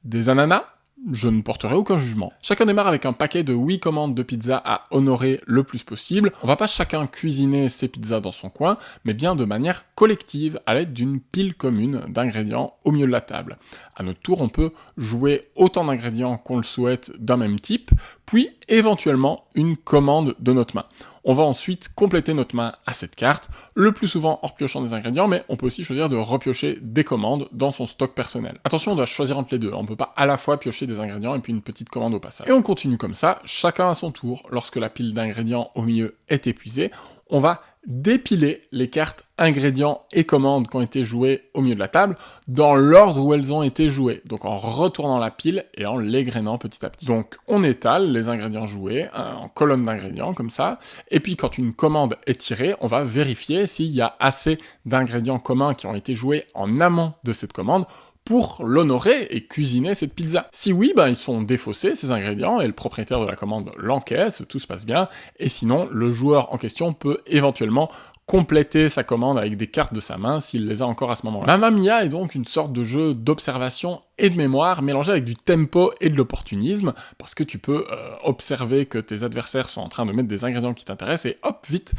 des ananas. Je ne porterai aucun jugement. Chacun démarre avec un paquet de 8 commandes de pizza à honorer le plus possible. On va pas chacun cuisiner ses pizzas dans son coin, mais bien de manière collective, à l'aide d'une pile commune d'ingrédients au milieu de la table. À notre tour, on peut jouer autant d'ingrédients qu'on le souhaite d'un même type, puis éventuellement une commande de notre main. On va ensuite compléter notre main à cette carte, le plus souvent en repiochant des ingrédients, mais on peut aussi choisir de repiocher des commandes dans son stock personnel. Attention, on doit choisir entre les deux, on peut pas à la fois piocher des ingrédients et puis une petite commande au passage. Et on continue comme ça, chacun à son tour. Lorsque la pile d'ingrédients au milieu est épuisée, on va dépiler les cartes ingrédients et commandes qui ont été jouées au milieu de la table dans l'ordre où elles ont été jouées, donc en retournant la pile et en l'égrenant petit à petit. Donc on étale les ingrédients joués en colonne d'ingrédients comme ça, et puis quand une commande est tirée, on va vérifier s'il y a assez d'ingrédients communs qui ont été joués en amont de cette commande pour l'honorer et cuisiner cette pizza. Si oui, ils sont défaussés, ces ingrédients, et le propriétaire de la commande l'encaisse, tout se passe bien, et sinon, le joueur en question peut éventuellement compléter sa commande avec des cartes de sa main s'il les a encore à ce moment-là. Mamma Mia est donc une sorte de jeu d'observation et de mémoire mélangé avec du tempo et de l'opportunisme, parce que tu peux observer que tes adversaires sont en train de mettre des ingrédients qui t'intéressent et hop, vite,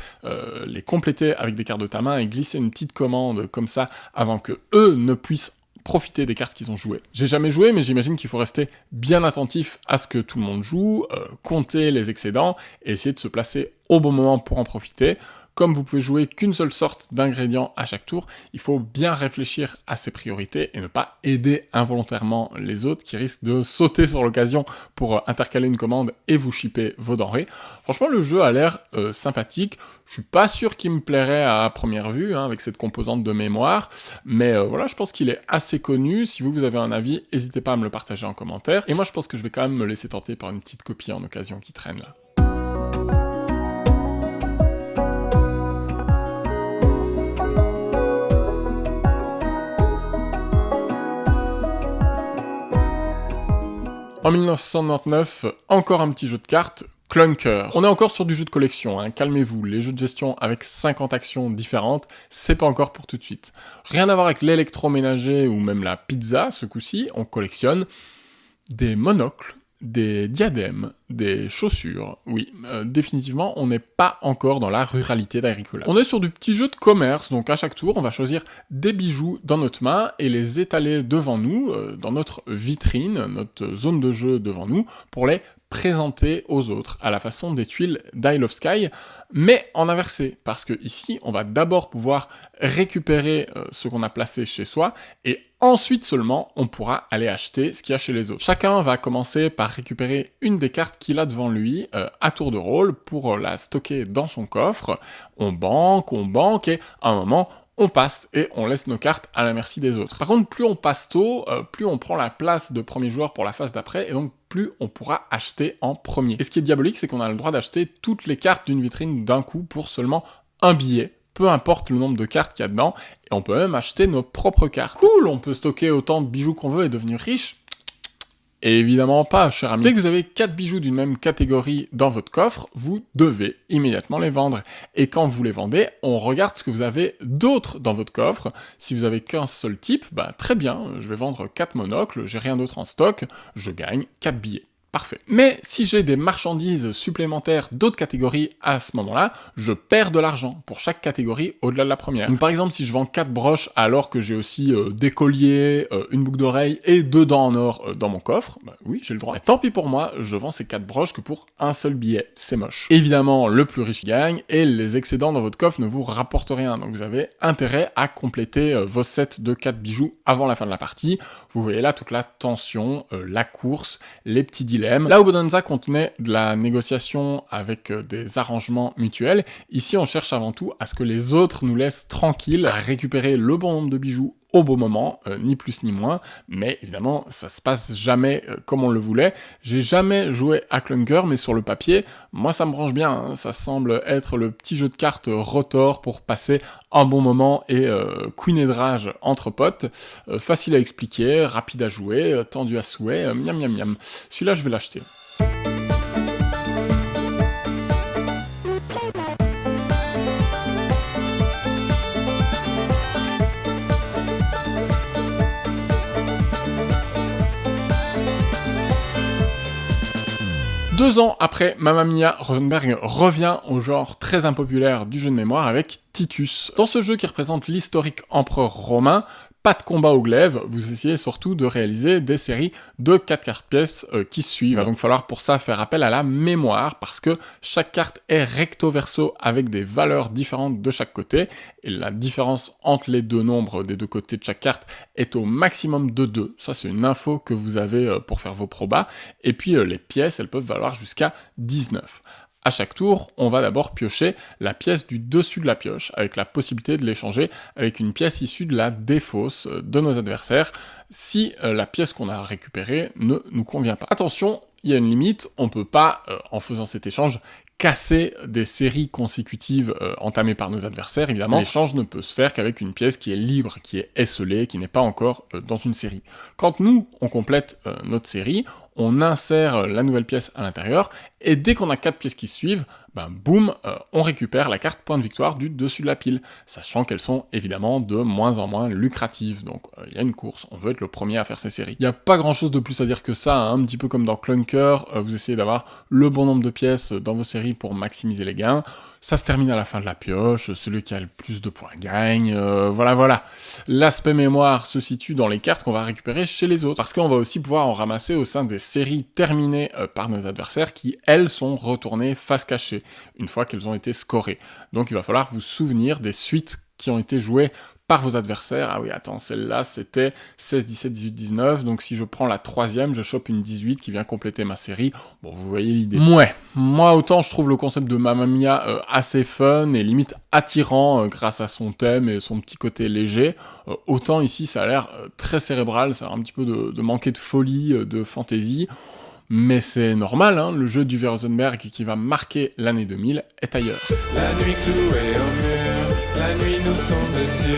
les compléter avec des cartes de ta main et glisser une petite commande comme ça avant que eux ne puissent profiter des cartes qu'ils ont jouées. J'ai jamais joué, mais j'imagine qu'il faut rester bien attentif à ce que tout le monde joue, compter les excédents, et essayer de se placer au bon moment pour en profiter. Comme vous pouvez jouer qu'une seule sorte d'ingrédients à chaque tour, il faut bien réfléchir à ses priorités et ne pas aider involontairement les autres qui risquent de sauter sur l'occasion pour intercaler une commande et vous shipper vos denrées. Franchement, le jeu a l'air sympathique. Je suis pas sûr qu'il me plairait à première vue, avec cette composante de mémoire, mais voilà, je pense qu'il est assez connu. Si vous avez un avis, n'hésitez pas à me le partager en commentaire. Et moi, je pense que je vais quand même me laisser tenter par une petite copie en occasion qui traîne là. En 1999, encore un petit jeu de cartes, Clunker. On est encore sur du jeu de collection, calmez-vous, les jeux de gestion avec 50 actions différentes, c'est pas encore pour tout de suite. Rien à voir avec l'électroménager ou même la pizza, ce coup-ci, on collectionne des monocles, des diadèmes, des chaussures, oui, définitivement, on n'est pas encore dans la ruralité d'Agricola. On est sur du petit jeu de commerce, donc à chaque tour, on va choisir des bijoux dans notre main et les étaler devant nous, dans notre vitrine, notre zone de jeu devant nous, pour les présenter aux autres, à la façon des tuiles d'Isle of Skye, mais en inversé, parce que ici, on va d'abord pouvoir récupérer ce qu'on a placé chez soi, et ensuite seulement, on pourra aller acheter ce qu'il y a chez les autres. Chacun va commencer par récupérer une des cartes qu'il a devant lui, à tour de rôle, pour la stocker dans son coffre. On banque, et à un moment, on passe et on laisse nos cartes à la merci des autres. Par contre, plus on passe tôt, plus on prend la place de premier joueur pour la phase d'après, et donc plus on pourra acheter en premier. Et ce qui est diabolique, c'est qu'on a le droit d'acheter toutes les cartes d'une vitrine d'un coup pour seulement un billet, peu importe le nombre de cartes qu'il y a dedans, et on peut même acheter nos propres cartes. Cool, on peut stocker autant de bijoux qu'on veut et devenir riche. Et évidemment pas, cher ami. Dès que vous avez 4 bijoux d'une même catégorie dans votre coffre, vous devez immédiatement les vendre. Et quand vous les vendez, on regarde ce que vous avez d'autre dans votre coffre. Si vous avez qu'un seul type, très bien, je vais vendre 4 monocles, j'ai rien d'autre en stock, je gagne 4 billets. Parfait. Mais si j'ai des marchandises supplémentaires d'autres catégories à ce moment-là, je perds de l'argent pour chaque catégorie au-delà de la première. Donc par exemple, si je vends 4 broches alors que j'ai aussi des colliers, une boucle d'oreille et 2 dents en or dans mon coffre, oui, j'ai le droit. Mais tant pis pour moi, je vends ces 4 broches que pour un seul billet. C'est moche. Évidemment, le plus riche gagne et les excédents dans votre coffre ne vous rapportent rien. Donc vous avez intérêt à compléter vos sets de 4 bijoux avant la fin de la partie. Vous voyez là toute la tension, la course, les petits dilemmes. Là où Bonanza contenait de la négociation avec des arrangements mutuels, ici on cherche avant tout à ce que les autres nous laissent tranquilles, à récupérer le bon nombre de bijoux au bon moment, ni plus ni moins, mais évidemment, ça se passe jamais comme on le voulait. J'ai jamais joué à Clunker, mais sur le papier, moi ça me branche bien, hein. Ça semble être le petit jeu de cartes Rotor pour passer un bon moment et queenédrage entre potes. Facile à expliquer, rapide à jouer, tendu à souhait, miam miam miam. Celui-là, je vais l'acheter. 2 ans après, Mamma Mia, Rosenberg revient au genre très impopulaire du jeu de mémoire avec Titus. Dans ce jeu qui représente l'historique empereur romain, pas de combat au glaive, vous essayez surtout de réaliser des séries de 4 cartes pièces qui suivent. Il va donc falloir pour ça faire appel à la mémoire, parce que chaque carte est recto verso avec des valeurs différentes de chaque côté, et la différence entre les deux nombres des deux côtés de chaque carte est au maximum de 2. Ça c'est une info que vous avez pour faire vos probas, et puis les pièces, elles peuvent valoir jusqu'à 19. À chaque tour, on va d'abord piocher la pièce du dessus de la pioche, avec la possibilité de l'échanger avec une pièce issue de la défausse de nos adversaires, si la pièce qu'on a récupérée ne nous convient pas. Attention, il y a une limite, on peut pas, en faisant cet échange, casser des séries consécutives entamées par nos adversaires, évidemment. L'échange ne peut se faire qu'avec une pièce qui est libre, qui est esselée, qui n'est pas encore dans une série. Quand nous, on complète notre série, on insère la nouvelle pièce à l'intérieur, et dès qu'on a 4 pièces qui suivent, ben boum, on récupère la carte point de victoire du dessus de la pile, sachant qu'elles sont évidemment de moins en moins lucratives, donc il y a une course, on veut être le premier à faire ces séries. Il n'y a pas grand chose de plus à dire que ça, hein, un petit peu comme dans Clunker, vous essayez d'avoir le bon nombre de pièces dans vos séries pour maximiser les gains, ça se termine à la fin de la pioche, celui qui a le plus de points gagne, voilà. L'aspect mémoire se situe dans les cartes qu'on va récupérer chez les autres, parce qu'on va aussi pouvoir en ramasser au sein des séries terminées par nos adversaires qui, elles, sont retournées face cachée, une fois qu'elles ont été scorées. Donc il va falloir vous souvenir des suites qui ont été jouées par vos adversaires. Ah oui, attends, celle-là, c'était 16, 17, 18, 19, donc si je prends la troisième, je chope une 18 qui vient compléter ma série. Bon, vous voyez l'idée. Ouais, moi autant je trouve le concept de Mamma Mia assez fun et limite attirant grâce à son thème et son petit côté léger, autant ici ça a l'air très cérébral, ça a un petit peu de manquer de folie, de fantaisie. Mais c'est normal, hein, le jeu du Rosenberg qui va marquer l'année 2000 est ailleurs. La nuit clouée au mur, la nuit nous tombe dessus,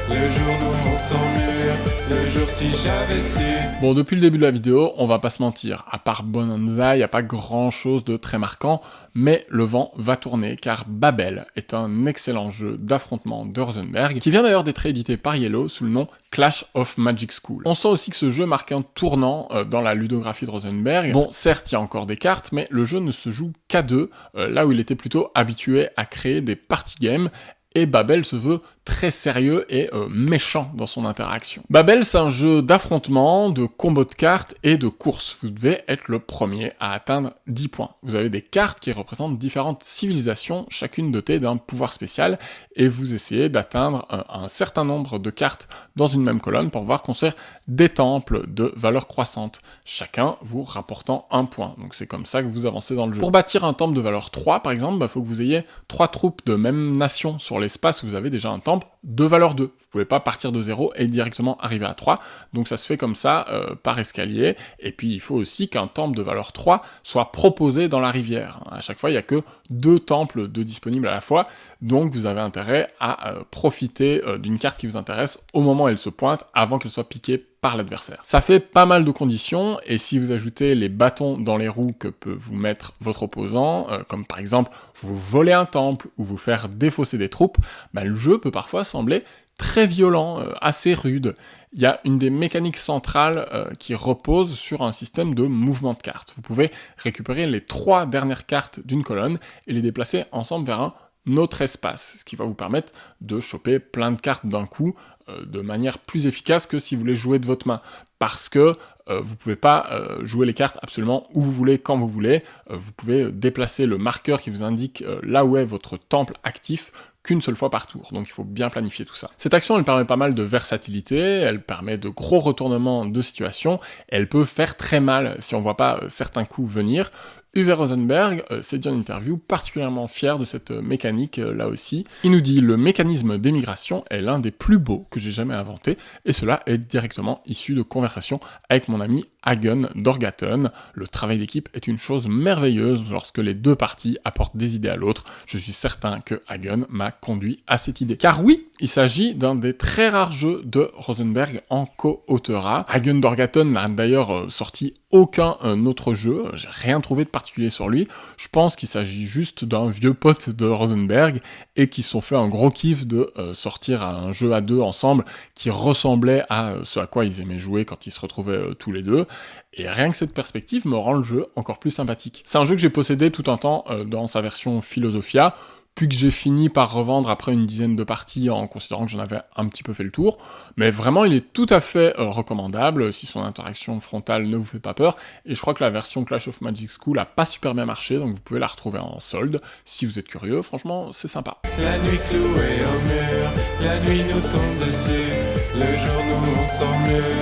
le jour nous monte sans mur, le jour si j'avais su. Bon, depuis le début de la vidéo, on va pas se mentir, à part Bonanza, y a pas grand chose de très marquant, mais le vent va tourner car Babel est un excellent jeu d'affrontement de Rosenberg, qui vient d'ailleurs d'être édité par Yellow sous le nom Clash of Magic School. On sent aussi que ce jeu marque un tournant dans la ludographie de Rosenberg. Bon, certes, il y a encore des cartes, mais le jeu ne se joue qu'à 2, là où il était plutôt habitué à créer des party games, et Babel se veut très sérieux et méchant dans son interaction. Babel, c'est un jeu d'affrontement, de combo de cartes et de course. Vous devez être le premier à atteindre 10 points. Vous avez des cartes qui représentent différentes civilisations, chacune dotée d'un pouvoir spécial, et vous essayez d'atteindre un certain nombre de cartes dans une même colonne pour pouvoir construire des temples de valeur croissante, chacun vous rapportant 1 point. Donc c'est comme ça que vous avancez dans le jeu. Pour bâtir un temple de valeur 3, par exemple, il faut que vous ayez 3 troupes de même nation sur l'espace où vous avez déjà un temple de valeur 2. Vous pouvez pas partir de 0 et directement arriver à 3, donc ça se fait comme ça, par escalier, et puis il faut aussi qu'un temple de valeur 3 soit proposé dans la rivière. À chaque fois, il n'y a que 2 temples de disponibles à la fois, donc vous avez intérêt à profiter d'une carte qui vous intéresse au moment où elle se pointe, avant qu'elle soit piquée par l'adversaire. Ça fait pas mal de conditions, et si vous ajoutez les bâtons dans les roues que peut vous mettre votre opposant, comme par exemple vous voler un temple ou vous faire défausser des troupes, bah, le jeu peut parfois sembler très violent, assez rude. Il y a une des mécaniques centrales qui repose sur un système de mouvement de cartes. Vous pouvez récupérer les 3 dernières cartes d'une colonne et les déplacer ensemble vers un autre espace, ce qui va vous permettre de choper plein de cartes d'un coup de manière plus efficace que si vous les jouez de votre main, parce que vous pouvez pas jouer les cartes absolument où vous voulez, quand vous voulez, vous pouvez déplacer le marqueur qui vous indique là où est votre temple actif qu'une seule fois par tour, donc il faut bien planifier tout ça. Cette action, elle permet pas mal de versatilité, elle permet de gros retournements de situation, elle peut faire très mal si on voit pas certains coups venir. Uwe Rosenberg s'est dit en interview particulièrement fier de cette mécanique là aussi. Il nous dit « Le mécanisme d'émigration est l'un des plus beaux que j'ai jamais inventé, et cela est directement issu de conversations avec mon ami Hagen Dorgaton. Le travail d'équipe est une chose merveilleuse lorsque les deux parties apportent des idées à l'autre. Je suis certain que Hagen m'a conduit à cette idée. » Car oui, il s'agit d'un des très rares jeux de Rosenberg en co-autorat. Hagen Dorgaton n'a d'ailleurs sorti aucun autre jeu, j'ai rien trouvé de particulier sur lui. Je pense qu'il s'agit juste d'un vieux pote de Rosenberg et qui se sont fait un gros kiff de sortir un jeu à deux ensemble qui ressemblait à ce à quoi ils aimaient jouer quand ils se retrouvaient tous les deux. Et rien que cette perspective me rend le jeu encore plus sympathique. C'est un jeu que j'ai possédé tout un temps dans sa version Philosophia, puis que j'ai fini par revendre après une dizaine de parties en considérant que j'en avais un petit peu fait le tour. Mais vraiment, il est tout à fait recommandable si son interaction frontale ne vous fait pas peur. Et je crois que la version Clash of Magic School a pas super bien marché, donc vous pouvez la retrouver en solde si vous êtes curieux. Franchement, c'est sympa. La nuit clouée au mur, la nuit nous tombe dessus, le jour nous on s'emmure.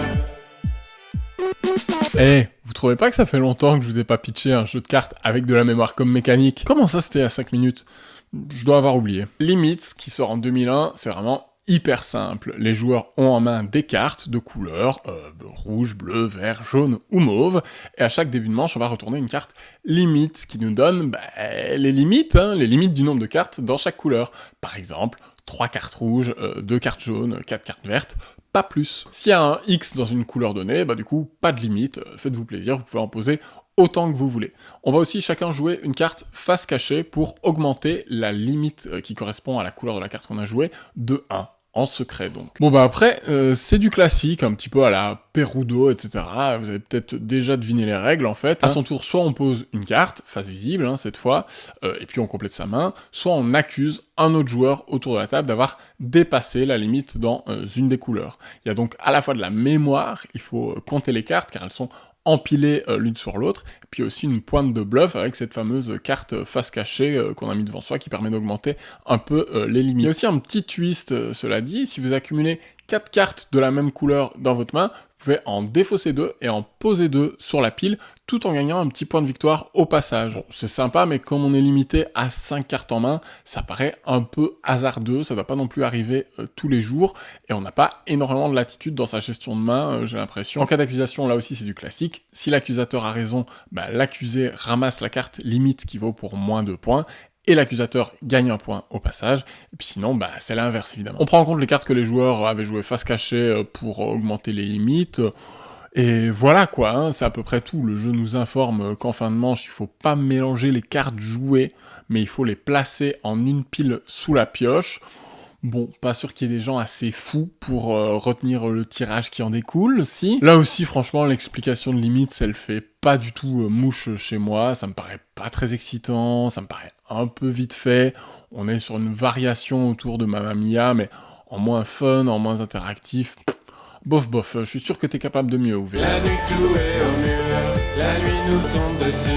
Vous trouvez pas que ça fait longtemps que je vous ai pas pitché un jeu de cartes avec de la mémoire comme mécanique? Comment ça c'était à 5 minutes? Je dois avoir oublié. Limits, qui sort en 2001, c'est vraiment hyper simple. Les joueurs ont en main des cartes de couleurs, rouge, bleu, vert, jaune ou mauve, et à chaque début de manche, on va retourner une carte limite qui nous donne les limites du nombre de cartes dans chaque couleur. Par exemple, 3 cartes rouges, 2 cartes jaunes, 4 cartes vertes, pas plus. S'il y a un X dans une couleur donnée, du coup, pas de limite, faites-vous plaisir, vous pouvez en poser autant que vous voulez. On va aussi chacun jouer une carte face cachée pour augmenter la limite qui correspond à la couleur de la carte qu'on a jouée de 1. En secret donc. Bon après, c'est du classique, un petit peu à la Perudo, etc. Vous avez peut-être déjà deviné les règles en fait. À son tour, soit on pose une carte, face visible cette fois, et puis on complète sa main, soit on accuse un autre joueur autour de la table d'avoir dépassé la limite dans une des couleurs. Il y a donc à la fois de la mémoire, il faut compter les cartes car elles sont empilées l'une sur l'autre, et puis aussi une pointe de bluff avec cette fameuse carte face cachée qu'on a mis devant soi qui permet d'augmenter un peu les limites. Il y a aussi un petit twist, cela dit, si vous accumulez 4 cartes de la même couleur dans votre main, vous pouvez en défausser 2 et en poser 2 sur la pile, tout en gagnant un petit point de victoire au passage. Bon, c'est sympa, mais comme on est limité à 5 cartes en main, ça paraît un peu hasardeux, ça doit pas non plus arriver tous les jours, et on n'a pas énormément de latitude dans sa gestion de main, j'ai l'impression. En cas d'accusation, là aussi c'est du classique, si l'accusateur a raison, l'accusé ramasse la carte limite qui vaut pour moins 2 points, et l'accusateur gagne un point au passage, et puis sinon, c'est l'inverse évidemment. On prend en compte les cartes que les joueurs avaient joué face cachée pour augmenter les limites, et voilà quoi, c'est à peu près tout. Le jeu nous informe qu'en fin de manche, il faut pas mélanger les cartes jouées, mais il faut les placer en une pile sous la pioche. Bon, pas sûr qu'il y ait des gens assez fous pour retenir le tirage qui en découle, si. Là aussi, franchement, l'explication de limite, elle fait pas du tout mouche chez moi, ça me paraît pas très excitant, ça me paraît un peu vite fait. On est sur une variation autour de Mamma Mia, mais en moins fun, en moins interactif. Bof, je suis sûr que t'es capable de mieux, Uwe. La nuit clouée au mur, la nuit nous tombe dessus,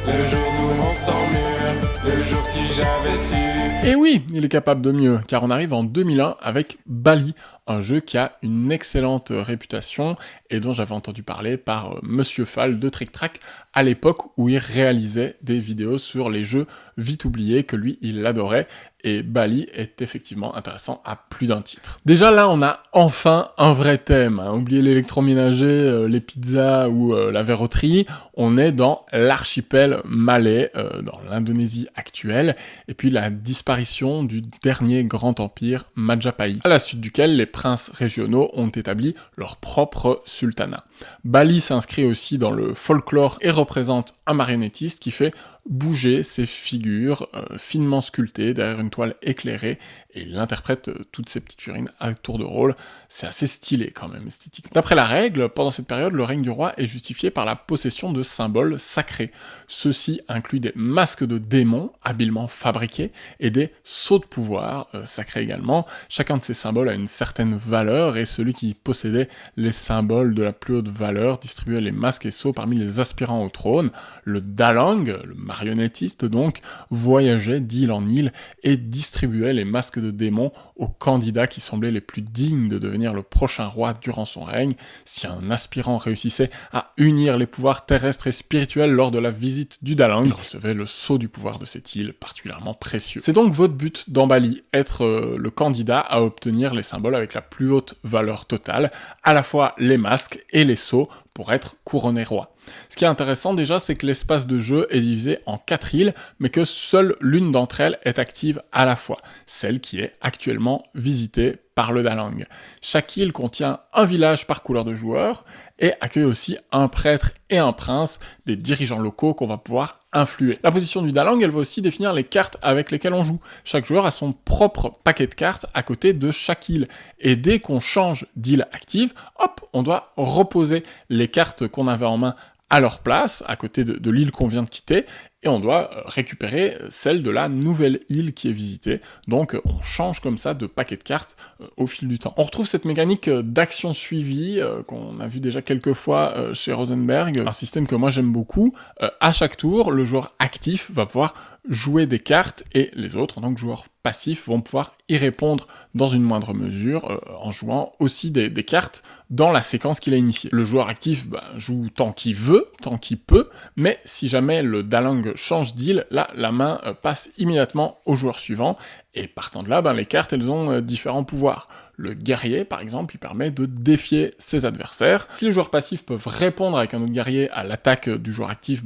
le jour nous on s'emmure, le jour si j'avais su. Et oui, il est capable de mieux, car on arrive en 2001 avec Bali, un jeu qui a une excellente réputation et dont j'avais entendu parler par Monsieur Fall de Trick Track à l'époque où il réalisait des vidéos sur les jeux vite oubliés que lui il adorait, et Bali est effectivement intéressant à plus d'un titre. Déjà là on a enfin un vrai thème, oubliez l'électroménager, les pizzas ou la verroterie, on est dans l'archipel malais, dans l'Indonésie actuelle, et puis la disparition du dernier grand empire Majapahit, à la suite duquel les princes régionaux ont établi leur propre sultanat. Bali s'inscrit aussi dans le folklore et représente un marionnettiste qui fait bouger ses figures finement sculptées derrière une toile éclairée, et il interprète toutes ces petites figurines à tour de rôle. C'est assez stylé quand même esthétiquement. D'après la règle, pendant cette période, le règne du roi est justifié par la possession de symboles sacrés. Ceux-ci incluent des masques de démons habilement fabriqués et des sceaux de pouvoir sacrés également. Chacun de ces symboles a une certaine valeur, et celui qui possédait les symboles de la plus haute valeur distribuait les masques et sceaux parmi les aspirants au trône. Le dalang, le marionnettiste donc, voyageait d'île en île et distribuait les masques de démons aux candidats qui semblaient les plus dignes de devenir le prochain roi durant son règne. Si un aspirant réussissait à unir les pouvoirs terrestres et spirituels lors de la visite du Dalang, il recevait le sceau du pouvoir de cette île, particulièrement précieux. C'est donc votre but dans Bali, être le candidat à obtenir les symboles avec la plus haute valeur totale, à la fois les masques et les sceaux, pour être couronné roi. Ce qui est intéressant déjà, c'est que l'espace de jeu est divisé en 4 îles, mais que seule l'une d'entre elles est active à la fois, celle qui est actuellement visitée par le Dalang. Chaque île contient un village par couleur de joueurs, et accueille aussi un prêtre et un prince, des dirigeants locaux qu'on va pouvoir influer. La position du Dalang, elle va aussi définir les cartes avec lesquelles on joue. Chaque joueur a son propre paquet de cartes à côté de chaque île, et dès qu'on change d'île active, hop, on doit reposer les cartes qu'on avait en main à leur place, à côté de l'île qu'on vient de quitter, et on doit récupérer celle de la nouvelle île qui est visitée. Donc on change comme ça de paquet de cartes au fil du temps. On retrouve cette mécanique d'action suivie qu'on a vu déjà quelques fois chez Rosenberg, un système que moi j'aime beaucoup. À chaque tour, le joueur actif va pouvoir jouer des cartes et les autres, en tant que joueurs passifs, vont pouvoir y répondre dans une moindre mesure en jouant aussi des cartes dans la séquence qu'il a initiée. Le joueur actif joue tant qu'il veut, tant qu'il peut, mais si jamais le Dalang change d'île, là, la main passe immédiatement au joueur suivant, et partant de là, les cartes, elles ont différents pouvoirs. Le guerrier, par exemple, il permet de défier ses adversaires. Si les joueurs passifs peuvent répondre avec un autre guerrier à l'attaque du joueur actif,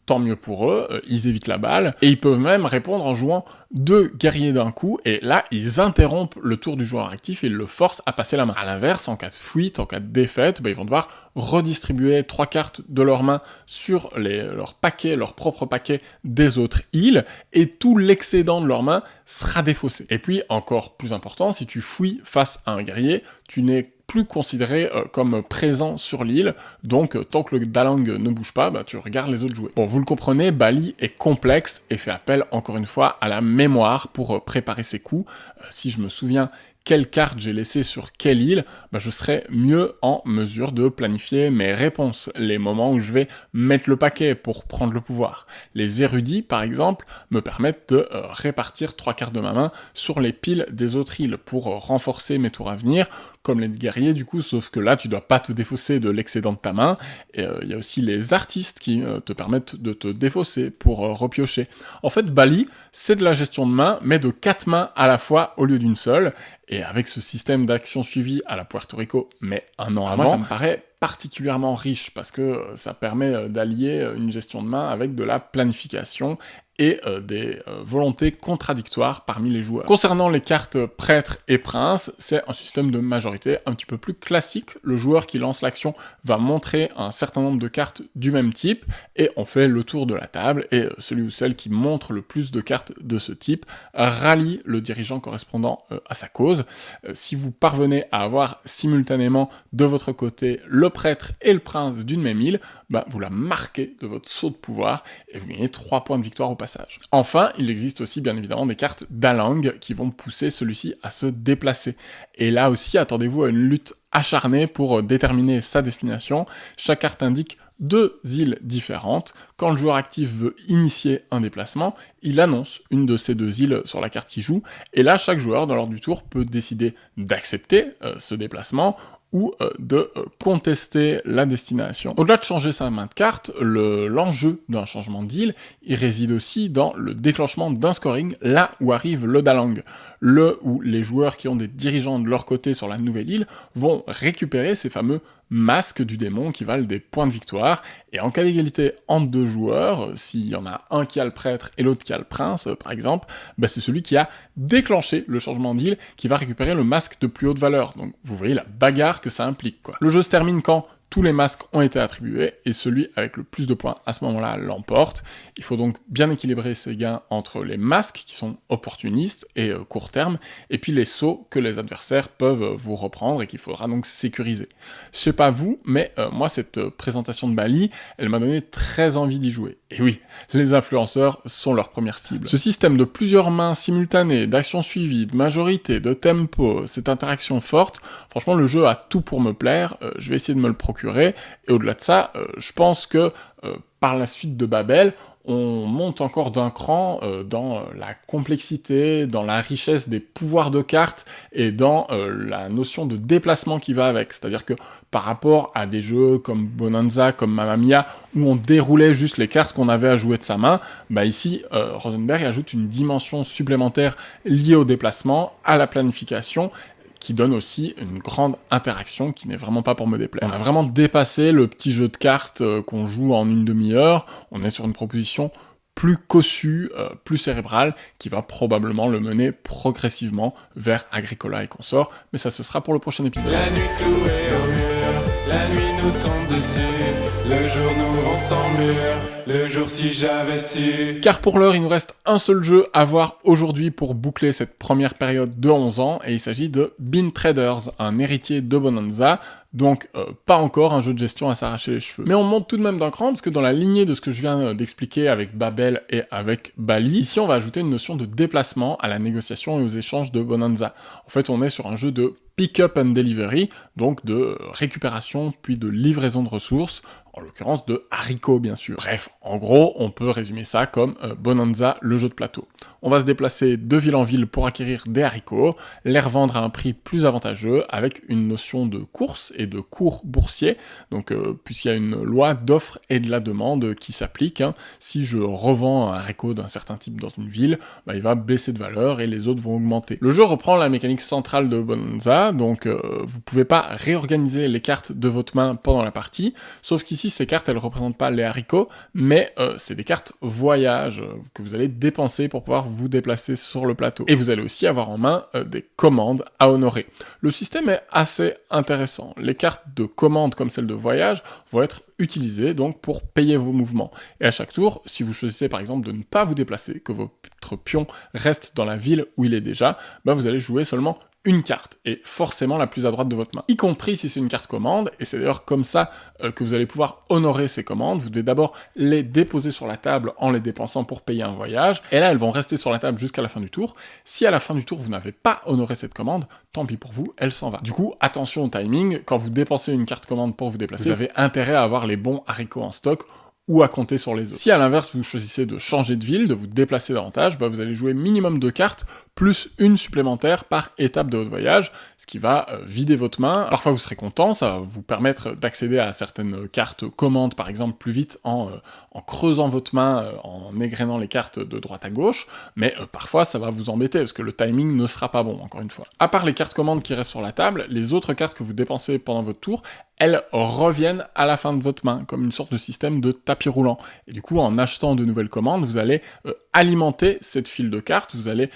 tant mieux pour eux, ils évitent la balle, et ils peuvent même répondre en jouant 2 guerriers d'un coup, et là, ils interrompent le tour du joueur actif et ils le forcent à passer la main. À l'inverse, en cas de fuite, en cas de défaite, ils vont devoir redistribuer 3 cartes de leur main sur leur propre paquet des autres îles, et tout l'excédent de leur main sera défaussé. Et puis, encore plus important, si tu fouilles face à un guerrier, tu n'es plus considéré comme présent sur l'île, donc tant que le Dalang ne bouge pas, tu regardes les autres jouer. Bon, vous le comprenez, Bali est complexe et fait appel, encore une fois, à la mémoire pour préparer ses coups. Si je me souviens quelle carte j'ai laissée sur quelle île, je serai mieux en mesure de planifier mes réponses, les moments où je vais mettre le paquet pour prendre le pouvoir. Les érudits, par exemple, me permettent de répartir 3 cartes de ma main sur les piles des autres îles pour renforcer mes tours à venir, comme les guerriers du coup, sauf que là tu dois pas te défausser de l'excédent de ta main, et il y a aussi les artistes qui te permettent de te défausser pour repiocher. En fait, Bali, c'est de la gestion de main, mais de 4 mains à la fois au lieu d'une seule, et avec ce système d'action suivie à la Puerto Rico, mais un an avant, moi ça me paraît particulièrement riche, parce que ça permet d'allier une gestion de main avec de la planification, et des volontés contradictoires parmi les joueurs. Concernant les cartes prêtres et princes, c'est un système de majorité un petit peu plus classique. Le joueur qui lance l'action va montrer un certain nombre de cartes du même type, et on fait le tour de la table, et celui ou celle qui montre le plus de cartes de ce type rallie le dirigeant correspondant à sa cause. Si vous parvenez à avoir simultanément de votre côté le prêtre et le prince d'une même île, vous la marquez de votre sceau de pouvoir, et vous gagnez 3 points de victoire au passage. Enfin, il existe aussi bien évidemment des cartes Dalang qui vont pousser celui-ci à se déplacer. Et là aussi, attendez-vous à une lutte acharnée pour déterminer sa destination. Chaque carte indique 2 îles différentes. Quand le joueur actif veut initier un déplacement, il annonce une de ces 2 îles sur la carte qu'il joue, et là, chaque joueur, dans l'ordre du tour, peut décider d'accepter ce déplacement, ou de contester la destination. Au-delà de changer sa main de carte, l'enjeu d'un changement d'île, il réside aussi dans le déclenchement d'un scoring, là où arrive le Dalang. Où les joueurs qui ont des dirigeants de leur côté sur la nouvelle île vont récupérer ces fameux masques du démon qui valent des points de victoire, et en cas d'égalité entre 2 joueurs, s'il y en a un qui a le prêtre et l'autre qui a le prince, par exemple, c'est celui qui a déclenché le changement d'île qui va récupérer le masque de plus haute valeur. Donc vous voyez la bagarre que ça implique, quoi. Le jeu se termine quand tous les masques ont été attribués, et celui avec le plus de points à ce moment-là l'emporte. Il faut donc bien équilibrer ces gains entre les masques, qui sont opportunistes et court terme, et puis les sauts que les adversaires peuvent vous reprendre, et qu'il faudra donc sécuriser. Je sais pas vous, mais moi cette présentation de Bali, elle m'a donné très envie d'y jouer. Et oui, les influenceurs sont leur première cible. Ce système de plusieurs mains simultanées, d'actions suivies, de majorité, de tempo, cette interaction forte, franchement le jeu a tout pour me plaire, je vais essayer de me le procurer, et au-delà de ça, je pense que Par la suite de Babel, on monte encore d'un cran dans la complexité, dans la richesse des pouvoirs de cartes et dans la notion de déplacement qui va avec. C'est-à-dire que par rapport à des jeux comme Bonanza, comme Mamma Mia, où on déroulait juste les cartes qu'on avait à jouer de sa main, bah ici, Rosenberg ajoute une dimension supplémentaire liée au déplacement, à la planification, qui donne aussi une grande interaction qui n'est vraiment pas pour me déplaire. On a vraiment dépassé le petit jeu de cartes qu'on joue en une demi-heure, on est sur une proposition plus cossue, plus cérébrale, qui va probablement le mener progressivement vers Agricola et consorts, mais ça ce sera pour le prochain épisode. La nuit clouée au mur, la nuit nous tombe dessus, le jour nous rend sans mur, le jour si j'avais su. Car pour l'heure, il nous reste un seul jeu à voir aujourd'hui pour boucler cette première période de 11 ans, et il s'agit de Bean Traders, un héritier de Bonanza, donc pas encore un jeu de gestion à s'arracher les cheveux. Mais on monte tout de même d'un cran, parce que dans la lignée de ce que je viens d'expliquer avec Babel et avec Bali, ici on va ajouter une notion de déplacement à la négociation et aux échanges de Bonanza. En fait, on est sur un jeu de pick-up and delivery, donc de récupération puis de livraison de ressources, en l'occurrence de haricots bien sûr. Bref, en gros, on peut résumer ça comme Bonanza, le jeu de plateau. On va se déplacer de ville en ville pour acquérir des haricots, les revendre à un prix plus avantageux, avec une notion de course et de cours boursier, donc puisqu'il y a une loi d'offre et de la demande qui s'applique, si je revends un haricot d'un certain type dans une ville, bah, il va baisser de valeur et les autres vont augmenter. Le jeu reprend la mécanique centrale de Bonanza, donc vous pouvez pas réorganiser les cartes de votre main pendant la partie, sauf qu'ici ces cartes elles représentent pas les haricots, mais c'est des cartes voyage que vous allez dépenser pour pouvoir vous déplacer sur le plateau. Et vous allez aussi avoir en main des commandes à honorer. Le système est assez intéressant. Les cartes de commandes comme celle de voyage vont être utilisées donc pour payer vos mouvements. Et à chaque tour, si vous choisissez par exemple de ne pas vous déplacer, que votre pion reste dans la ville où il est déjà, bah vous allez jouer seulement une carte, et forcément la plus à droite de votre main, y compris si c'est une carte commande, et c'est d'ailleurs comme ça que vous allez pouvoir honorer ces commandes. Vous devez d'abord les déposer sur la table en les dépensant pour payer un voyage, et là elles vont rester sur la table jusqu'à la fin du tour. Si à la fin du tour vous n'avez pas honoré cette commande, tant pis pour vous, elle s'en va. Du coup, attention au timing, quand vous dépensez une carte commande pour vous déplacer, vous avez intérêt à avoir les bons haricots en stock, ou à compter sur les autres. Si à l'inverse vous choisissez de changer de ville, de vous déplacer davantage, bah vous allez jouer minimum 2 cartes, plus une supplémentaire par étape de votre voyage, ce qui va vider votre main. Parfois vous serez content, ça va vous permettre d'accéder à certaines cartes commandes par exemple plus vite en creusant votre main, en égrenant les cartes de droite à gauche, mais parfois ça va vous embêter parce que le timing ne sera pas bon, encore une fois. À part les cartes commandes qui restent sur la table, les autres cartes que vous dépensez pendant votre tour, elles reviennent à la fin de votre main, comme une sorte de système de tapis roulant. Et du coup, en achetant de nouvelles commandes, vous allez alimenter cette file de cartes, vous allez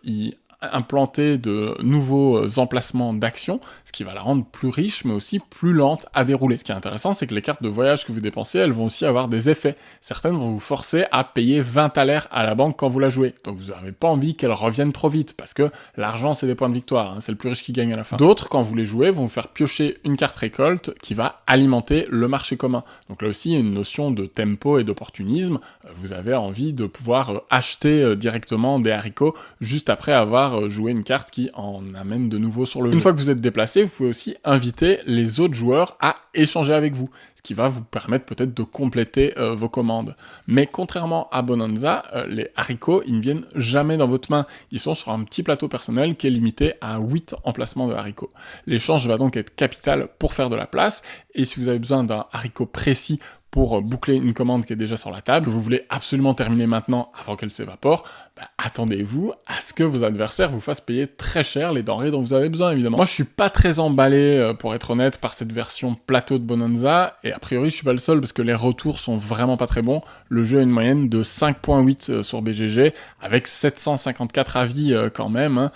y implanter de nouveaux emplacements d'action, ce qui va la rendre plus riche, mais aussi plus lente à dérouler. Ce qui est intéressant, c'est que les cartes de voyage que vous dépensez, elles vont aussi avoir des effets. Certaines vont vous forcer à payer 20 thalers à la banque quand vous la jouez. Donc vous n'avez pas envie qu'elles reviennent trop vite, parce que l'argent, c'est des points de victoire, c'est le plus riche qui gagne à la fin. D'autres, quand vous les jouez, vont vous faire piocher une carte récolte qui va alimenter le marché commun. Donc là aussi, il y a une notion de tempo et d'opportunisme. Vous avez envie de pouvoir acheter directement des haricots juste après avoir jouer une carte qui en amène de nouveau sur le jeu. Une fois que vous êtes déplacé, vous pouvez aussi inviter les autres joueurs à échanger avec vous, ce qui va vous permettre peut-être de compléter vos commandes. Mais contrairement à Bonanza, les haricots, ils ne viennent jamais dans votre main. Ils sont sur un petit plateau personnel qui est limité à 8 emplacements de haricots. L'échange va donc être capital pour faire de la place, et si vous avez besoin d'un haricot précis pour boucler une commande qui est déjà sur la table, que vous voulez absolument terminer maintenant avant qu'elle s'évapore, bah, attendez-vous à ce que vos adversaires vous fassent payer très cher les denrées dont vous avez besoin, évidemment. Moi, je suis pas très emballé, pour être honnête, par cette version plateau de Bonanza, et a priori, je suis pas le seul, parce que les retours sont vraiment pas très bons. Le jeu a une moyenne de 5.8 sur BGG, avec 754 avis quand même,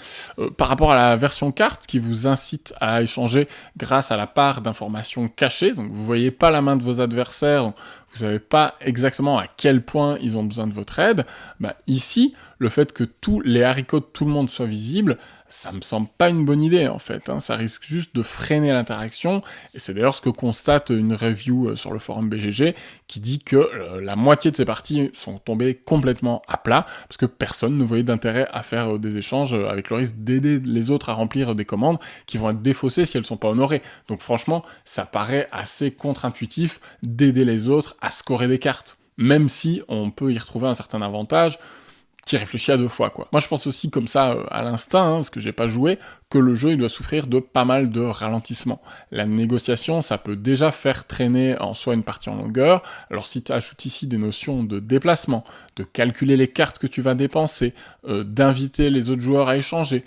par rapport à la version carte, qui vous incite à échanger grâce à la part d'informations cachées, donc vous voyez pas la main de vos adversaires, donc vous savez pas exactement à quel point ils ont besoin de votre aide, bah ici, le fait que tous les haricots de tout le monde soient visibles, ça me semble pas une bonne idée en fait, hein. Ça risque juste de freiner l'interaction, et c'est d'ailleurs ce que constate une review sur le forum BGG, qui dit que la moitié de ces parties sont tombées complètement à plat, parce que personne ne voyait d'intérêt à faire des échanges avec le risque d'aider les autres à remplir des commandes qui vont être défaussées si elles sont pas honorées. Donc franchement, ça paraît assez contre-intuitif d'aider les autres à scorer des cartes. Même si on peut y retrouver un certain avantage, t'y réfléchis à 2 fois, quoi. Moi, je pense aussi comme ça, à l'instinct, hein, parce que j'ai pas joué, que le jeu, il doit souffrir de pas mal de ralentissements. La négociation, ça peut déjà faire traîner en soi une partie en longueur. Alors si tu ajoutes ici des notions de déplacement, de calculer les cartes que tu vas dépenser, d'inviter les autres joueurs à échanger,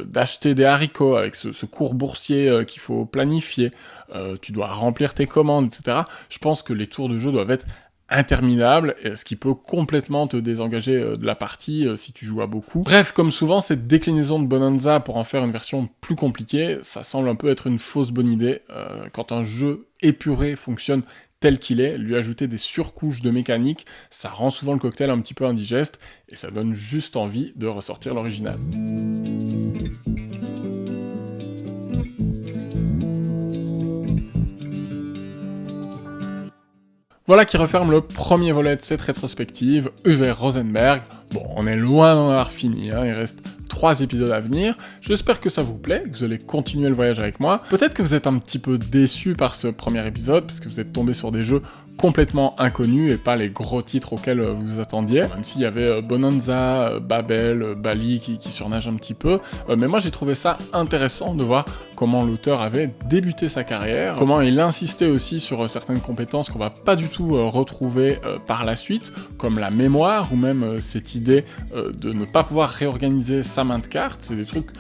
d'acheter des haricots avec ce cours boursier qu'il faut planifier, tu dois remplir tes commandes, etc. Je pense que les tours de jeu doivent être interminable, ce qui peut complètement te désengager de la partie si tu joues à beaucoup. Bref, comme souvent, cette déclinaison de Bonanza pour en faire une version plus compliquée, ça semble un peu être une fausse bonne idée. Quand un jeu épuré fonctionne tel qu'il est, lui ajouter des surcouches de mécanique, ça rend souvent le cocktail un petit peu indigeste, et ça donne juste envie de ressortir l'original. Voilà qui referme le premier volet de cette rétrospective, Uwe Rosenberg. Bon, on est loin d'en avoir fini, hein, il reste 3 épisodes à venir. J'espère que ça vous plaît, que vous allez continuer le voyage avec moi. Peut-être que vous êtes un petit peu déçus par ce premier épisode, parce que vous êtes tombés sur des jeux complètement inconnus et pas les gros titres auxquels vous vous attendiez. Même s'il y avait Bonanza, Babel, Bali qui surnagent un petit peu. Mais moi j'ai trouvé ça intéressant de voir comment l'auteur avait débuté sa carrière, comment il insistait aussi sur certaines compétences qu'on va pas du tout retrouver par la suite, comme la mémoire ou même cette idée de ne pas pouvoir réorganiser sa main de cartes. C'est des trucs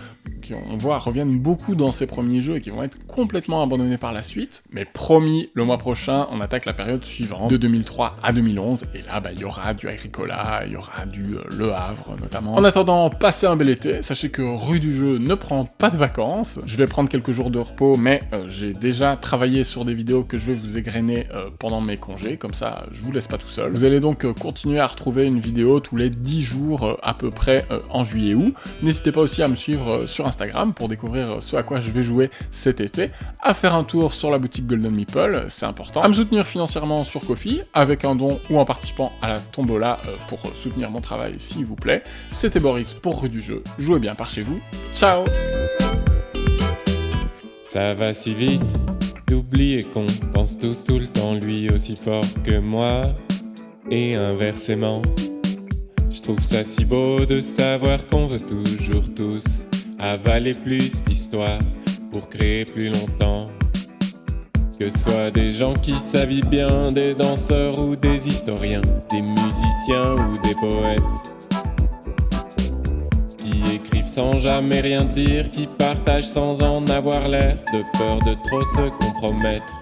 qui, on voit, reviennent beaucoup dans ses premiers jeux et qui vont être complètement abandonnés par la suite. Mais promis, le mois prochain, on attaque la période suivante, de 2003 à 2011, et là, il y aura du Agricola, il y aura du Le Havre, notamment. En attendant, passez un bel été, sachez que Rue du Jeu ne prend pas de vacances, je vais prendre quelques jours de repos, mais j'ai déjà travaillé sur des vidéos que je vais vous égrener pendant mes congés, comme ça, je vous laisse pas tout seul. Vous allez donc continuer à retrouver une vidéo tous les 10 jours à peu près en juillet-août. N'hésitez pas aussi à me suivre sur Instagram pour découvrir ce à quoi je vais jouer cet été, à faire un tour sur la boutique Golden Meeple, c'est important, à me soutenir financièrement sur Ko-fi, avec un don ou en participant à la tombola pour soutenir mon travail s'il vous plaît. C'était Boris pour Rue du Jeu, jouez bien par chez vous, ciao. Ça va si vite d'oublier qu'on pense tous tout le temps lui aussi fort que moi, et inversement. Je trouve ça si beau de savoir qu'on veut toujours tous avaler plus d'histoires pour créer plus longtemps. Que ce soit des gens qui savent bien, des danseurs ou des historiens, des musiciens ou des poètes, qui écrivent sans jamais rien dire, qui partagent sans en avoir l'air, de peur de trop se compromettre.